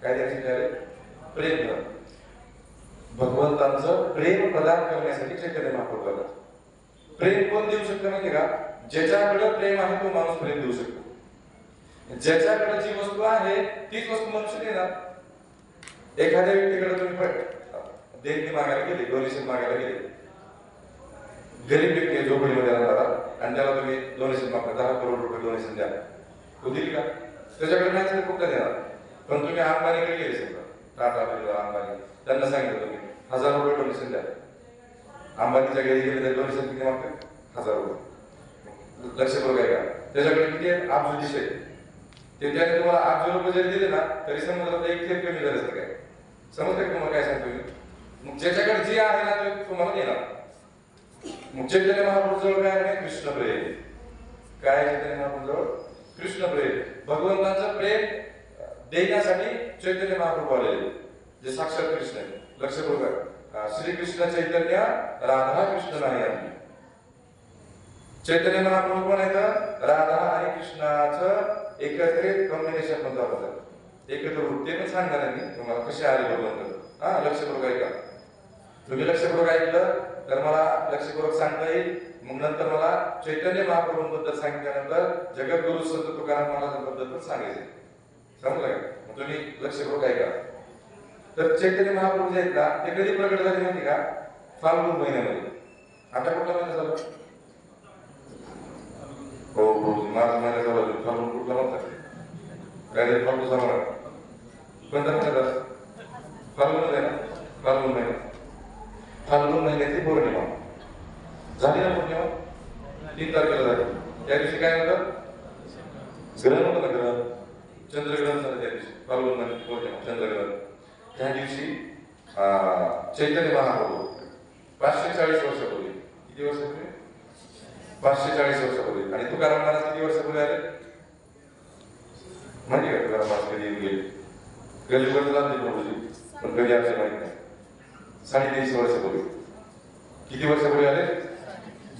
Speaker 1: काय देण्यासाठी आले? प्रेम धन. भगवंतांचं प्रेम प्रदान करण्यासाठी चैतन्य महाप्रभू आला. प्रेम कोण देऊ शकतो माहिती का? ज्याच्याकडे प्रेम आहे तो माणूस प्रेम देऊ शकतो. ज्याच्याकडे जी वस्तू आहे तीच वस्तू मनुष्य देणार. एखाद्या व्यक्तीकडे तुम्ही देणगी मागायला गेले, डोनेशन मागायला गेले, गरीब व्यक्ती झोपडीमध्ये राहतात आणि त्याला तुम्ही डोनेशन मागता, 10 करोड रुपये डोनेशन द्या, तो देईल का? त्याच्याकडे नाही कुठला देणार. पण तुम्ही अंबानीकडे गेले समजा, टाटा बिर्ला अंबानी, त्यांना सांगितलं तुम्ही 1000 रुपये डोनेशन द्या. अंबानीच्या घरी गेले तर डोनेशन किती मागतात? 1000 रुपये. लक्ष बघाय का? त्याच्याकडे किती आहे? अब्ज दिशे. ते त्याने तुम्हाला 8 रुपये जरी दिले ना तरी समजा एक थेट कमी झालं असतं. काय समजतं का तुम्हाला काय सांगतो मी? मग ज्याच्याकडे जे आहे ना ते तुम्हाला देणार. मग चैतन्य महाप्रभू जवळ काय आहे? कृष्ण प्रेम. काय चैतन्य महाप्रभू जवळ? कृष्ण प्रेम. भगवंताचं प्रेम देण्यासाठी चैतन्य महाप्रभू आलेले, जे साक्षात कृष्ण आहे. लक्ष बघा, श्रीकृष्ण चैतन्य राधा कृष्ण नाही आहे. चैतन्य महाप्रभू कोण आहेत? राधा आणि कृष्णाचं एकत्रित कॉम्बिनेशन म्हणतो आपण, एकत्र रूप. ते पण सांगणार आहे मी तुम्हाला कसे आले भगवंत. लक्ष बघा का? तुम्ही लक्ष बघा ऐकलं, तर मला लक्षपूर्वक सांगता येईल. मग नंतर मला चैतन्य महाप्रभूंबद्दल सांगितल्यानंतर जगद्गुरु संत तुकाराम महाराजांबद्दल पण सांगायचे. समजलं का? मग तुम्ही लक्षपूर्वक ऐका. तर चैतन्य महाप्रभू जे आहेत ना ते कधी प्रकट झाले माहिती का? फाल्गुन महिन्यामध्ये. आता कुठला महिना झाला? हो मार्च महिना झाला. फाल्गुन कुठला म्हणतात? काय फाल्गुन झाला कोणता महिना? फाल्गुन आहे ना? फाल्गुन महिना. फाल्गुन महिन्याची पौर्णिमा झाली ना. पौर्णिमा 3 तारखेला झाली. त्या दिवशी काय होतं? ग्रहण होतं ना. ग्रहण चंद्रग्रहण झालं त्या दिवशी. फाल्गुन महिन्याची पौर्णिमा चंद्रग्रहण. त्या दिवशी चैतन्य महाप्रभू 540 वर्षापूर्वी. किती वर्षापूर्वी? 540 वर्षापूर्वी. आणि तुकाराम महाराज किती वर्षापूर्वी आले माहिती का? तुकाराम महाराज कधी येऊन गेले? गल्लीपर्यंत जाते प्रभूजी, पण कधी आपल्याला माहित नाही. 350 वर्षापूर्वी. किती वर्षापूर्वी आले?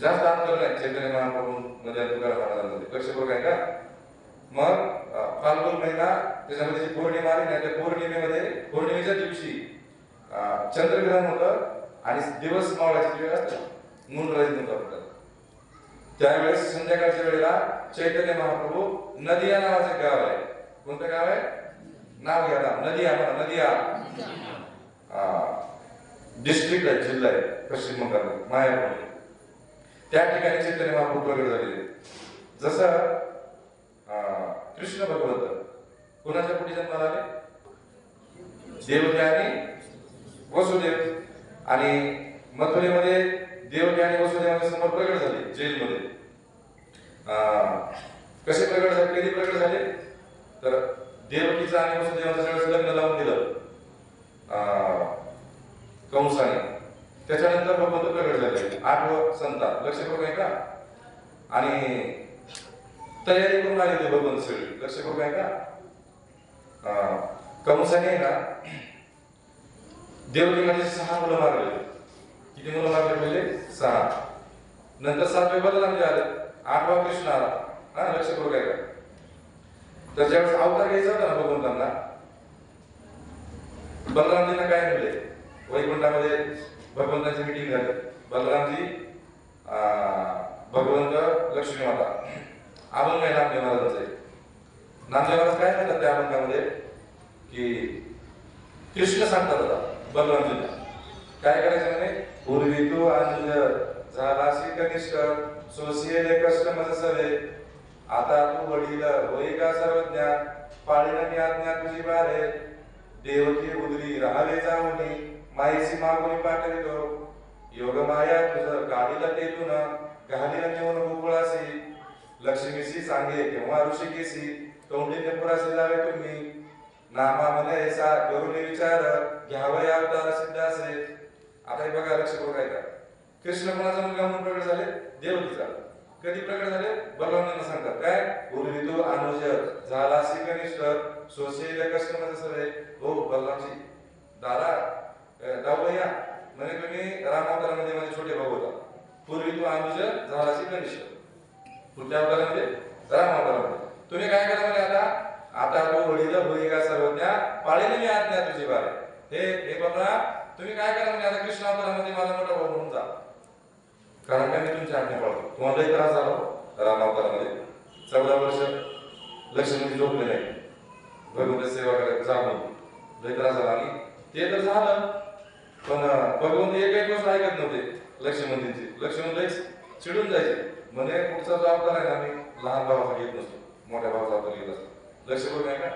Speaker 1: जास्त अंतर नाही चैतन्य महाप्रभू मध्ये तुकाराम महाराजांमध्ये. लक्षपूर्वक आहे का? मग फाल्गुन महिना त्याच्यामध्ये जी पौर्णिमा आली नाही त्या पौर्णिमेच्या दिवशी चंद्रग्रहण होतं आणि दिवस मावळाची वेळ असते, मूनराईज म्हणतात. त्यावेळेस संध्याकाळच्या वेळेला चैतन्य महाप्रभू नदिया नावाचं गाव आहे. कोणतं गाव आहे? नाव घ्या ना. नदिया डिस्ट्रिक्ट आहे, जिल्हा आहे पश्चिम बंगाल मायापूर. त्या ठिकाणी चैतन्य महाप्रभू प्रगट झालेले. जसं कृष्ण भगवंत कोणाच्या पोटी जन्माला आले? देवकी आणि वसुदेव. आणि मथुरेमध्ये देवकी आणि वसुदेवाच्या समोर प्रगट झाले जेलमध्ये. कसे प्रगट झाले? कधी प्रगट झाले? तर देवकीचं आणि वसुदेवाचं सगळं लग्न लावून दिलं कंसाने. त्याच्यानंतर भगवंत प्रगट झाले 8व संतान. लक्षपूर्वक आहे का? आणि तयारी करून आले ते भगवंत सगळी. लक्षपूर्वक आहे का? कंसाने ना देवकीमध्ये 6 मुलं मारले. किती मुलं मारले? पहिले 6. नंतर 7वे बलरामजी आले. 8वा कृष्ण आला. लक्षपूर्वक आहे का? तर ज्यावेळेस अवतार घ्यायचा होता ना भगवंतांना, बलरामजींना काय म्हणले? वैकुंठामध्ये भगवंतांची मीटिंग झाली. बलरामजी, भगवंत, लक्ष्मी माता. अभंग आहे नामदेव महाराजांचे. नामदेव महाराज काय म्हणतात त्या अभंगामध्ये की कृष्ण सांगतात होता बलरामजींना काय करायचं म्हणे? पूर्वी तू अंज झालाशी कनिष्ठ, सोसिएले कष्ट मज सवे, आता तू वडील होई का सर्वज्ञ, पाळीन मी आज्ञा तुझी बारे, देवकी उदरी राहावे जाऊनी, माईची मागुनी पाठवितो, योग माया तुझं काढीला टेकून, घालीला नेऊन गोकुळासी, लक्ष्मीशी सांगे केव्हा ऋषिकेशी, तोंडीने पुराशी लावे तुम्ही, नामा म्हणे सा करून विचार, घ्यावं अवतार सिद्धासे. आता हे बघा लक्षपूर्वक आहे का? कृष्ण कोणाचा मुलगा म्हणून प्रगट झाले? देवकीचा. कधी प्रगट झाले? बलरामांना सांगतात काय? पूर्वी तू अनुज झालाशी कनिष्ठ, सोशेल कष्टमध्ये सवे. हो बलरामजी दादा दाऊया म्हणे तुम्ही रामावतारामध्ये माझे छोटे भाऊ होता. पूर्वी तू अनुज झालाशी कनिष्ठ, पुढच्या अवतारामध्ये रामावतारामध्ये तुम्ही काय करा म्हणे? आता तू वडील होई का सर्वज्ञ, पाळीने मी आज्ञा तुझी बारे. हे बलराम तुम्ही काय करा म्हणे? आता कृष्ण अवतारामध्ये माझा मोठा भाऊ म्हणून जा, कारण काय मी तुमची आज्ञा पाळतो. तुम्हाला लई त्रास झाला रामावतारामध्ये. 14 वर्ष लक्ष्मण झोपले नाही, भगवंत सेवा करायला जाऊन लई त्रास झाला. आणि ते तर झालं, पण भगवंत एकही गोष्ट ऐकत नव्हते लक्ष्मणजींची. लक्ष्मण लईच चिडून जायचे म्हणे पुढचा जो अवतार आहे ना मी लहान भावाचा घेत नसतो, मोठ्या भावाचा अवतार घेत असतो. लक्ष्मण नाही का?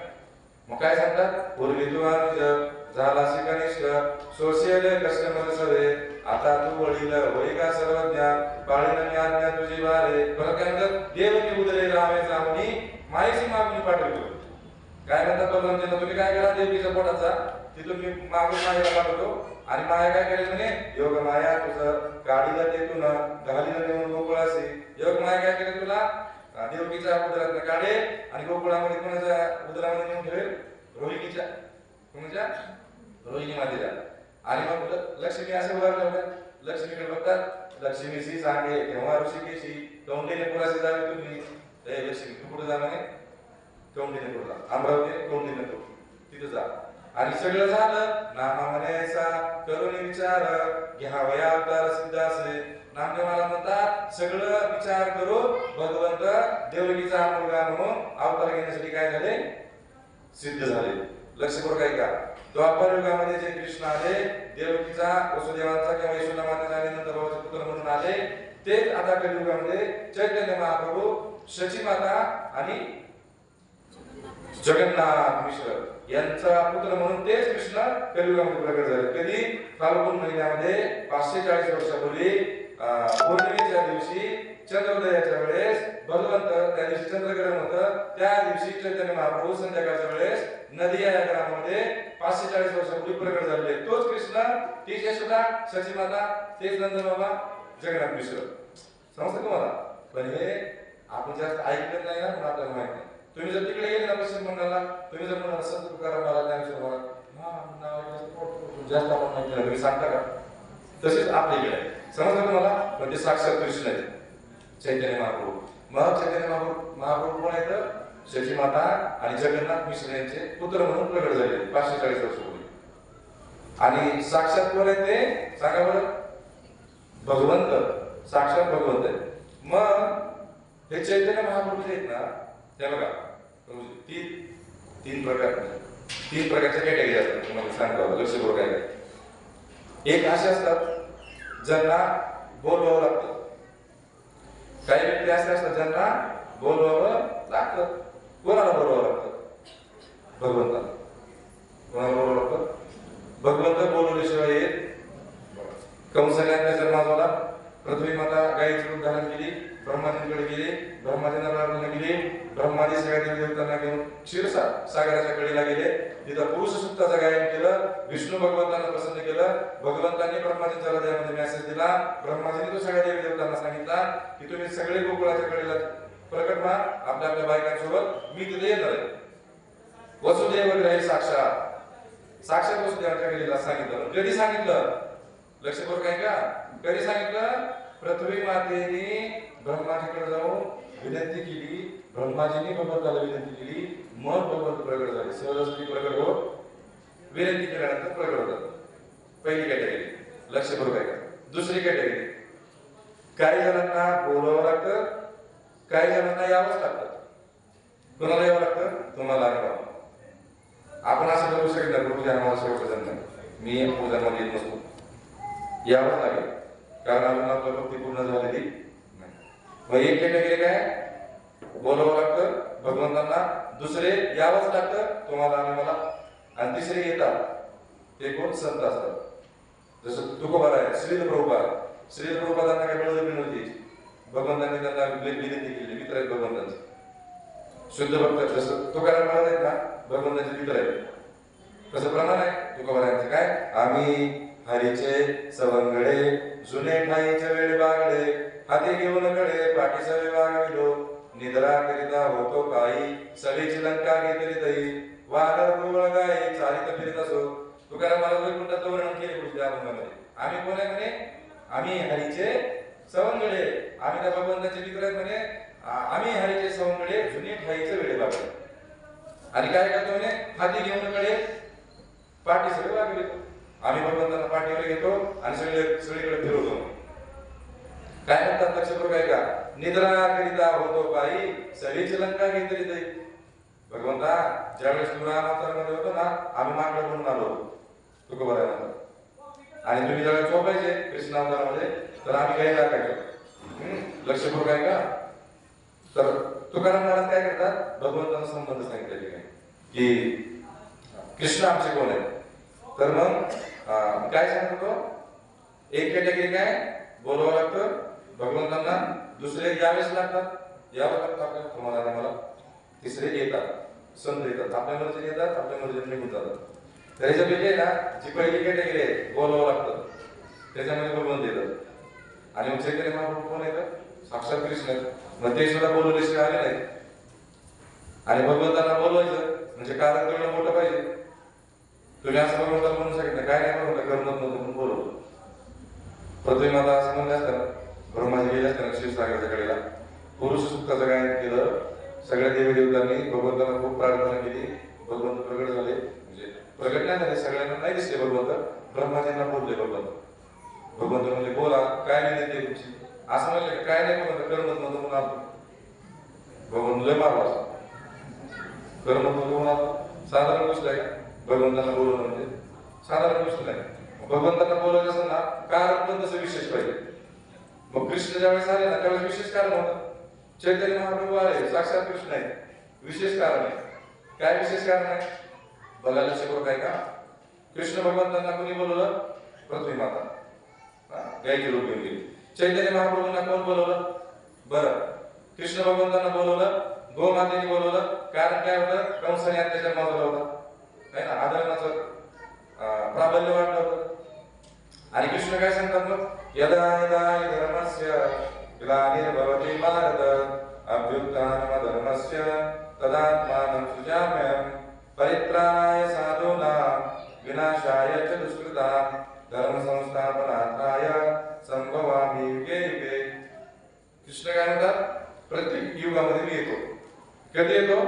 Speaker 1: मग काय सांगतात? पूर्वी तू झाला कनिष्ठ, सोशियल कस्टमर सवे, आता तू वडील होई का सर्वज्ञ, पाळीन मी आज्ञा तुझी बारे. परत काय म्हणतात? देवकी उदरे रामे जाऊनी, माईची मागणी पाठवतो. काय म्हणतात बलरामजींना? तुम्ही काय करा? देवकीच्या पोटाचा तिथून मी मागून मायेला पाठवतो. आणि माया काय करेल म्हणे? योग माया तुझं काढीला तेथून, घालीला नेऊन गोकुळाशी. योग माया काय करेल तुला? देवकीच्या उदरात काढे आणि गोकुळामध्ये कोणाच्या उदरामध्ये नेऊन ठेवेल? रोहिणीच्या. कोणाच्या? रोहिणी मातेच्या. आणि मग लक्ष्मी असे उदाहरण होतात. लक्ष्मीकडे बघतात, लक्ष्मीशी सांगे तेव्हा ऋषिकेशी, कौंडीने पुराशी जावे तुम्ही. लक्ष्मी तू कुठे जा म्हणे? कौंडीने पुढे जा. अमरावती कौंडीने तिथे जा. आणि सगळं झालं नामा म्हणायचा करून विचार घ्यावया अवतार सिद्ध असे. नामदेवाला म्हणतात सगळं विचार करून भगवंत देवकीचा मुलगा म्हणून अवतार घेण्यासाठी काय झाले, सिद्ध झाले. लक्ष करू काय का, द्वापर युगामध्ये जे कृष्ण आले देवकीचा वसुदेवांचा किंवा यशोदा मातेचा आणि नंतर भावाचा पुत्र म्हणून आले, तेच आता कलियुगामध्ये चैतन्य महाप्रभू, शची माता आणि जगन्नाथ मिश्र यांचा पुत्र म्हणून तेच कृष्ण कलियुगामध्ये प्रकट झाले. कधी, फाल्गुन महिन्यामध्ये 540 वर्षापूर्वी पौर्णिमेच्या दिवशी चंद्रोदयाच्या वेळेस भगवंत, त्या दिवशी चंद्रग्रहण होतं, त्या दिवशी चैतन्य महाप्रभू संध्याकाळच्या वेळेस नदिया या ग्रामामध्ये 540 वर्षापूर्वी प्रकट झालेले. तोच कृष्ण, तीच यशोदा, शची माता, तेच नंदबाबा, जगन्नाथ मिश्र. समजतं तुम्हाला? पण हे आपण जास्त ऐकलं नाही ना, पण आपल्याला माहित नाही. तुम्ही जर तिकडे गेले ना पश्चिम बंगालला, तुम्ही जर म्हणाल संत तुकाराम महाराज, ज्ञानेश्वर महाराज, जास्त आपण माहिती नाही, तुम्ही सांगता का? तसेच आपल्याकडे आहे. समजलं तुम्हाला? पण ते साक्षात कृष्ण आहे, चैतन्य महाप्रभू. मग चैतन्य महाप्रभू कोण आहेत? शची माता आणि जगन्नाथ मिश्र यांचे पुत्र म्हणून प्रकट झाले 540 वर्षापूर्वी. आणि साक्षात कोण आहे ते सांगा बरं? भगवंत, साक्षात भगवंत आहे. मग हे चैतन्य महाप्रभू जे आहेत ना, ते बघा तीन प्रकारच्या कॅटेगरी असतात. तुम्हाला सांगतो, लक्ष करू काय. एक असे असतात ज्यांना बोलवावं लागतं. काही व्यक्ती असे असतात ज्यांना बोलवावं लागतं. कोणाला बोलवावं लागतं? भगवंताला. कोणाला बोलवावं लागतं? भगवंत बोलवल्याशिवाय येत. कंसाने आपल्या जन्माला पृथ्वी माता गायीचं रूप धारण केली, ब्रह्माजींकडे गेले, ब्रह्माजींना प्रार्थना केली, ब्रह्माजी सगळ्या देवी देवतांना घेऊन क्षीरसागर सागराच्या कडेला गेले, तिथं पुरुष सूक्ताचं गायन केलं, विष्णू भगवंतांना प्रसन्न केलं. भगवंतांनी ब्रह्माजींच्या हृदयामध्ये मेसेज दिला, ब्रह्माजींनी तो सगळ्या देवी देवतांना सांगितला की तुम्ही सगळे गोकुळाच्या कडेला प्रकट व्हा आपल्या आपल्या बायकांसोबत, मी तिथे येणार आहे. वसुदेव राहील साक्षात वसुदेवाच्या कडेला सांगितलं. कधी सांगितलं? लक्ष करू काय का, कधी सांगितलं? पृथ्वी मातेने ब्रह्माजीकडे जाऊन विनंती केली, ब्रह्माजीने भगवंताला विनंती केली, मग भगवंत प्रकट झाले. सहजपणे प्रकट होत विनंती केल्यानंतर प्रकट होतात. पहिली कॅटेगरी. लक्ष करू काय का. दुसरी कॅटेगरी, काही जणांना बोलावं लागतं, काही जणांना यावंच लागतं. कोणाला यावं लागतं? तुम्हाला आणि मला. आपण असं करू शकत नाही प्रभू आम्हाला शेवटचं जन्म, मी पूजनामध्ये येत नसतो. यावंच लागेल, कारण अजून आपलं भक्ती पूर्ण झालेली नाही. मग एक कॅटेगरी काय? बोलावं लागतं भगवंतांना. दुसरे यावंच लागतं, तुम्हाला आणि मला. आणि तिसरे येतात, ते कोण? संत असतात. जसं तुकोबार आहे, श्रील प्रभुपादांना काही बळजबरी नव्हती. भगवंतांनी त्यांना विनंती केली, मित्र आहेत भगवंतांचे, शुद्ध भक्त. जसं तुकाराम महाराज आहेत ना, भगवंतांचे मित्र आहेत. कसं प्रमाण आहे तुकोबारांचं? काय? आम्ही हरीचे सवंगडे, जुने ठाईचे वेळ बागडे, हाती घेऊन कडे पाठी सवे वागविलो, निद्रा करिता होतो काही, सळीची लंका घेतली तई, वानर प्रबळ गाई चालित फिरत असो. तुकाराम महाराज वैकुंठाचं वर्णन केले पुढच्या अभंगामध्ये. आम्ही कोण आहे म्हणे? आम्ही हरीचे सवंगडे, आम्ही त्या भगवंताचे मित्र आहेत म्हणे. आम्ही हरीचे सवंगडे, जुने ठाईचे वेळ बागडे. आणि काय करतो म्हणे? हाती घेऊन कडे पाठी सवे वागविलो. आम्ही भगवंतांना पाठीवर घेतो आणि सगळीकडे फिरवतो. काय म्हणतात? लक्ष करू काय का. निद्रा करिता होतो पायी, सळीची लंका घेतली तरी. भगवंता ज्यावेळेस तू रामावतारामध्ये होतो ना, आम्ही माकडं म्हणून आलो तुकोबारायला, आणि तुम्ही ज्यावेळेस झोपायचे कृष्णावतारामध्ये, तर आम्ही काही टाकायचो. लक्ष करू काय का. तर तुकाराम महाराज काय करतात? भगवंताचा संबंध सांगितलेले काय की कृष्ण आमचे कोण आहे. तर मग काय सांगतो? एक कॅटेगरी काय? बोलावं लागतं भगवंतांना. दुसरे यावेच लागतात, यावं लागतं आपल्याला, तुम्हाला आणि मला. तिसरे येतात, संत येतात, आपल्या मर्जीने येतात, आपल्या मर्जीने निघून जातात. तर ह्याच्यापैकी आहे ना, जी पहिली कॅटेगरी आहे बोलावं लागतं, त्याच्यामध्ये भगवंत येतात. आणि मग चैतन्य महाप्रभू कोण येतं? साक्षात कृष्ण आहेत. मग ते सुद्धा बोलवल्याशिवाय आले नाही. आणि भगवंतांना बोलवायचं म्हणजे कारण तेवढं मोठं पाहिजे. तुम्ही असं भगवंताला म्हणू शकत नाही, काय नाही भगवंता करमत नव्हतं म्हणून बोलवलं. पृथ्वी माता असं म्हणलं असताना, ब्रह्माजी गेले असताना क्षीरसागराच्या कडेला, पुरुष सूक्ताचं गायन केलं, सगळ्या देवी देवतांनी भगवंताला खूप प्रार्थना केली, भगवंत प्रगट झाले. म्हणजे प्रगट नाही झाले, सगळ्यांना नाही दिसले भगवंत. ब्रह्माजींना बोलले भगवंत म्हणले बोला काय विनंती आहे तुमची. असं म्हणले काय नाही भगवंत, कर्मच म्हणून आलो. भगवंत लय मारला कर्मच म्हणून आलो. साधारण गोष्ट आहे भगवंतांना बोलवणं म्हणजे, साधारण गोष्ट नाही. भगवंतांना बोलायचं असेल ना कारण पण तसं विशेष पाहिजे. मग कृष्ण ज्यावेळेस आले ना त्यावेळेस विशेष कारण होतं. चैतन्य महाप्रभू आले, साक्षात कृष्ण आहे, विशेष कारण आहे. काय विशेष कारण आहे बघा, लक्ष करू काय का. कृष्ण भगवंतांना कोणी बोलवलं, पृथ्वी माता गायची रूप घेऊन गेली. चैतन्य महाप्रभूंना कोण बोलवलं बरं, कृष्ण भगवंतांना बोलवलं, गोमातेने बोलवलं. कारण काय होतं, कंसाने अत्याचार माजवला होता आहे ना, आदरणाचं प्राबल्य वाटलं होतं. आणि कृष्ण काय सांगतात मग, यदा यदा धर्मस्य ग्लानिर्भवति भारत अभ्युत्थानमधर्मस्य तदात्मानं सृजाम्यहं परित्राणाय साधूनां विनाशाय च दुष्कृतां धर्मसंस्थापनार्थाय संभवामि युगे युगे. कृष्ण काय म्हणतात, प्रत्येक युगामध्ये मी येतो. कधी येतो,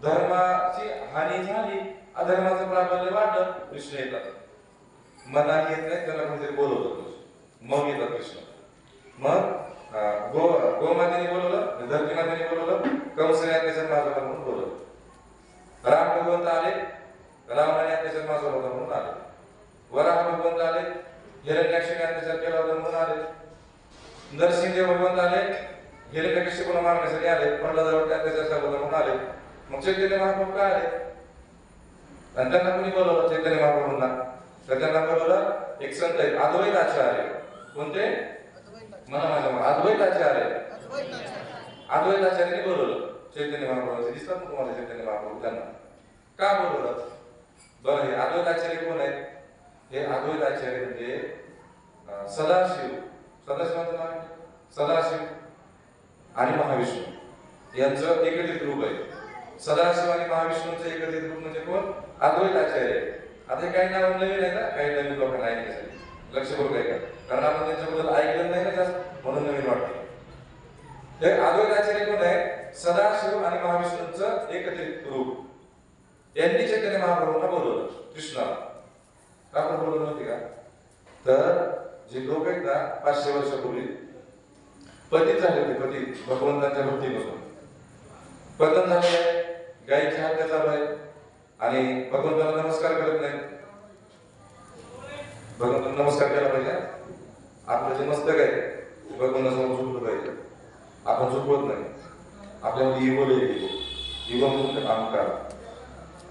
Speaker 1: धर्माची हानी झाली, अधर्माचं प्राबल्य वाढलं, कृष्ण येतात. मनाने येत नाही, त्याला कोणतरी बोलवतो, मग येतात कृष्ण. मग गोमातेने बोलवलं, धरतीमातेने बोलवलं, कंसाने अत्याचार माजवला म्हणून बोलवलं. राम भगवंत आले, रावणाने अत्याचार माजवला होता म्हणून आले. वराह भगवंत आले, हिरण्याक्षाने अत्याचार केला होता म्हणून आले. नरसिंहदेव भगवंत आले, हिरण्यकश्यपूला मारण्यासाठी आले, प्रल्हादावर अत्याचार झाला होता म्हणून आले. मग चैतन्य महाप्रभू काय आले, आणि त्यांना कोणी बोलवलं चैतन्य महाप्रभूंना, तर त्यांना बोलवलं एक संत आहेत अद्वैत आचार्य. कोणते, मला माझ्या अद्वैत आचार्य, अद्वैत आचार्याने बोलवलं चैतन्य महाप्रभूंचे. दिसतात ना तुम्हाला चैतन्य महाप्रभू, त्यांना का बोलवलं बरं. हे अद्वैत आचार्य कोण आहेत, हे अद्वैत आचार्य म्हणजे सदाशिव, सदाशिवांचं नाव आहे, सदाशिव आणि महाविष्णू यांचं एकत्रित रूप आहे. सदाशिव आणि महाविष्णूंचं एकत्रित रूप म्हणजे कोण, अद्वैत आचार्य. आता काही नाव नवीन आहे ना, काही नवीन लोकांना ऐकण्यासाठी लक्ष करू काय का, कारण आपण त्यांच्याबद्दल ऐकलं नाही ना जास्त, म्हणून नवीन वाटतं. हे अद्वैत आचार्य कोण आहे, सदाशिव आणि महाविष्णूंचं एकत्रित रूप. यांनी चैतन्य महाप्रभूंना बोलवलं कृष्णाला. का बोलवलं नव्हती का, तर जे लोक आहेत ना 500 वर्षापूर्वी पतित झाले होते, पतित भगवंतांच्या भक्तीपासून पतन झाले आहे, गायीची हत्या चालू आहे आणि भगवंताला नमस्कार करत नाही. भगवंताला नमस्कार केला पाहिजे. आपलं जे मस्तक आहे भगवंतासमोर झुकलं पाहिजे. आपण झुकवत नाही. आपल्यामध्ये इगो येईल. इगो म्हणजे अहंकार.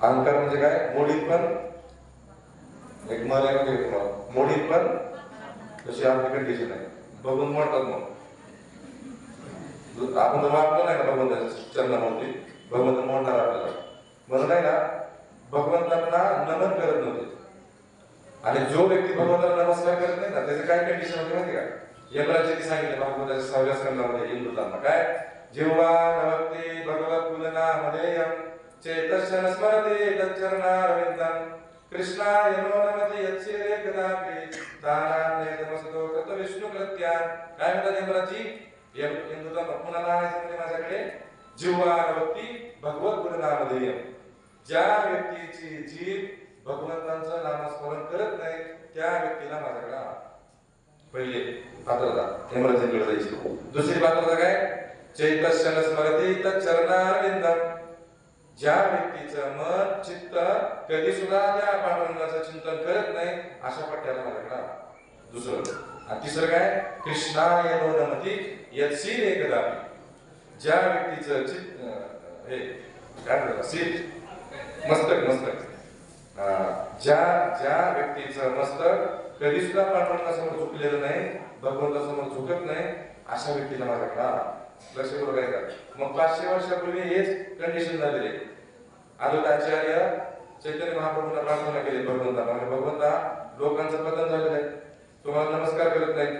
Speaker 1: अहंकार म्हणजे काय, मोडीत पण एक म्हणजे मोडीत पण तशी आपली कंडिशन आहे. भगवंत म्हणतात मग आपण तर वागतो नाही ना भगवंताच्या चरणामध्ये, भगवंत म्हणणार आपल्याला म्हणून आहे ना, भगवंतांना नमन करत नव्हते. आणि जो व्यक्ती भगवंताला नमस्कार करत नाही ना, त्याचे काय कंडिशन होते माहिती का, यमराजांनी सांगितलं भागवताच्या 6व्या स्कंदामध्ये हिंदुतांना काय, जिव्हा नवक्ती भगवत पुननामधेयं चेतस्य स्मरते तच्चरणारविंदं कृष्णाय नो नमते यत्सिरे कदापि तानान्यतमसतो तत विष्णु कृत्यान. काय म्हणतात यमराजी, हिंदुतांना पुन्हा नामाचं म्हणजे माझ्याकडे जिव्हा नवक्ती भगवत पुननामधेयं, ज्या व्यक्तीची जीभ भगवंतांचं नामस्मरण करत नाही त्या व्यक्तीला माझ्याकडे पहिले पात्रता यमराजांकडे जायची. दुसरी पात्रता काय, चैतस्य स्मरते तच्चरणारविंदं, ज्या व्यक्तीचं मन चित्त कधी सुद्धा त्या पांडुरंगाचं चिंतन करत नाही अशा पट्ट्याला माझ्याकडे. दुसरं आणि तिसरं काय, कृष्णाय नो नमति यत्सिर एकदापि, ज्या व्यक्तीचं चित्त हे काय म्हणतात सीट मस्तक ज्या व्यक्तीचं मस्तक कधी सुद्धा पांडुरंगासमोर झुकलेलं नाही, भगवंतासमोर झुकत नाही अशा व्यक्तीला माझ्याकडे. लक्ष करू काय का. मग 500 वर्षापूर्वी हेच कंडिशन झालेले. अद्वैत आचार्य चैतन्य महाप्रभूंना प्रार्थना केली भगवंतांना, भगवंता लोकांचं पतन झालेलं आहे, तुम्हाला नमस्कार करत नाही,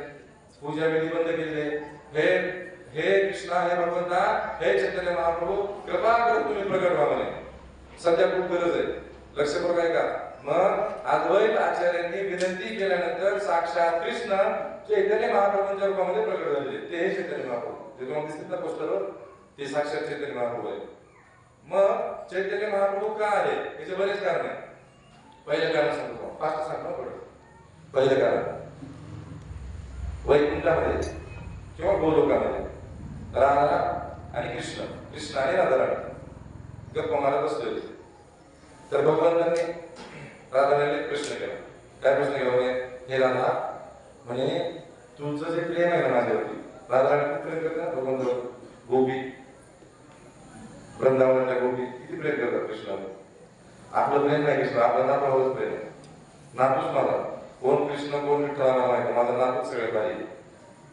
Speaker 1: पूजा विधी बंद केलेली आहे, हे कृष्णा, हे भगवंता, हे चैतन्य महाप्रभू कृपा करून तुम्ही प्रगट व्हा म्हणे, सध्या खूप गरज आहे. लक्ष करू काय का. मग अद्वैत आचार्यांनी विनंती केल्यानंतर साक्षात कृष्ण चैतन्य महाप्रभूंच्या रूपामध्ये प्रगट झालेले. ते हे चैतन्य महाप्रभू, ते तुम्हाला दिसतात ना पोस्टरवर, ते साक्षात चैतन्य महाप्रभू आहे. मग चैतन्य महाप्रभू का आले, याचे बरेच कारण आहे. पहिलं कारण सांगतो, फास्ट सांगतो पुढे. पहिलं कारण वैकुंठामध्ये किंवा गोलोकामध्ये राधा आणि कृष्ण आणि राधाराणी गप्पा मारत बसले. तर भगवंतांनी राधाराणीला प्रश्न केला. काय प्रश्न केला म्हणे, हे राधा म्हणे तुझं जे प्रेम आहे ना माझ्यावरती, राधाराणी खूप प्रेम करते ना भगवंतावर. गोपी वृंदावनाच्या गोपी किती प्रेम करतात कृष्णावर. आपलं प्रेम नाही कृष्ण, आपलं नातूच प्रेम आहे. नातूच माझा, कोण कृष्ण कोण विठ्ठलाला माहिती, माझा नातूच सगळं पाहिजे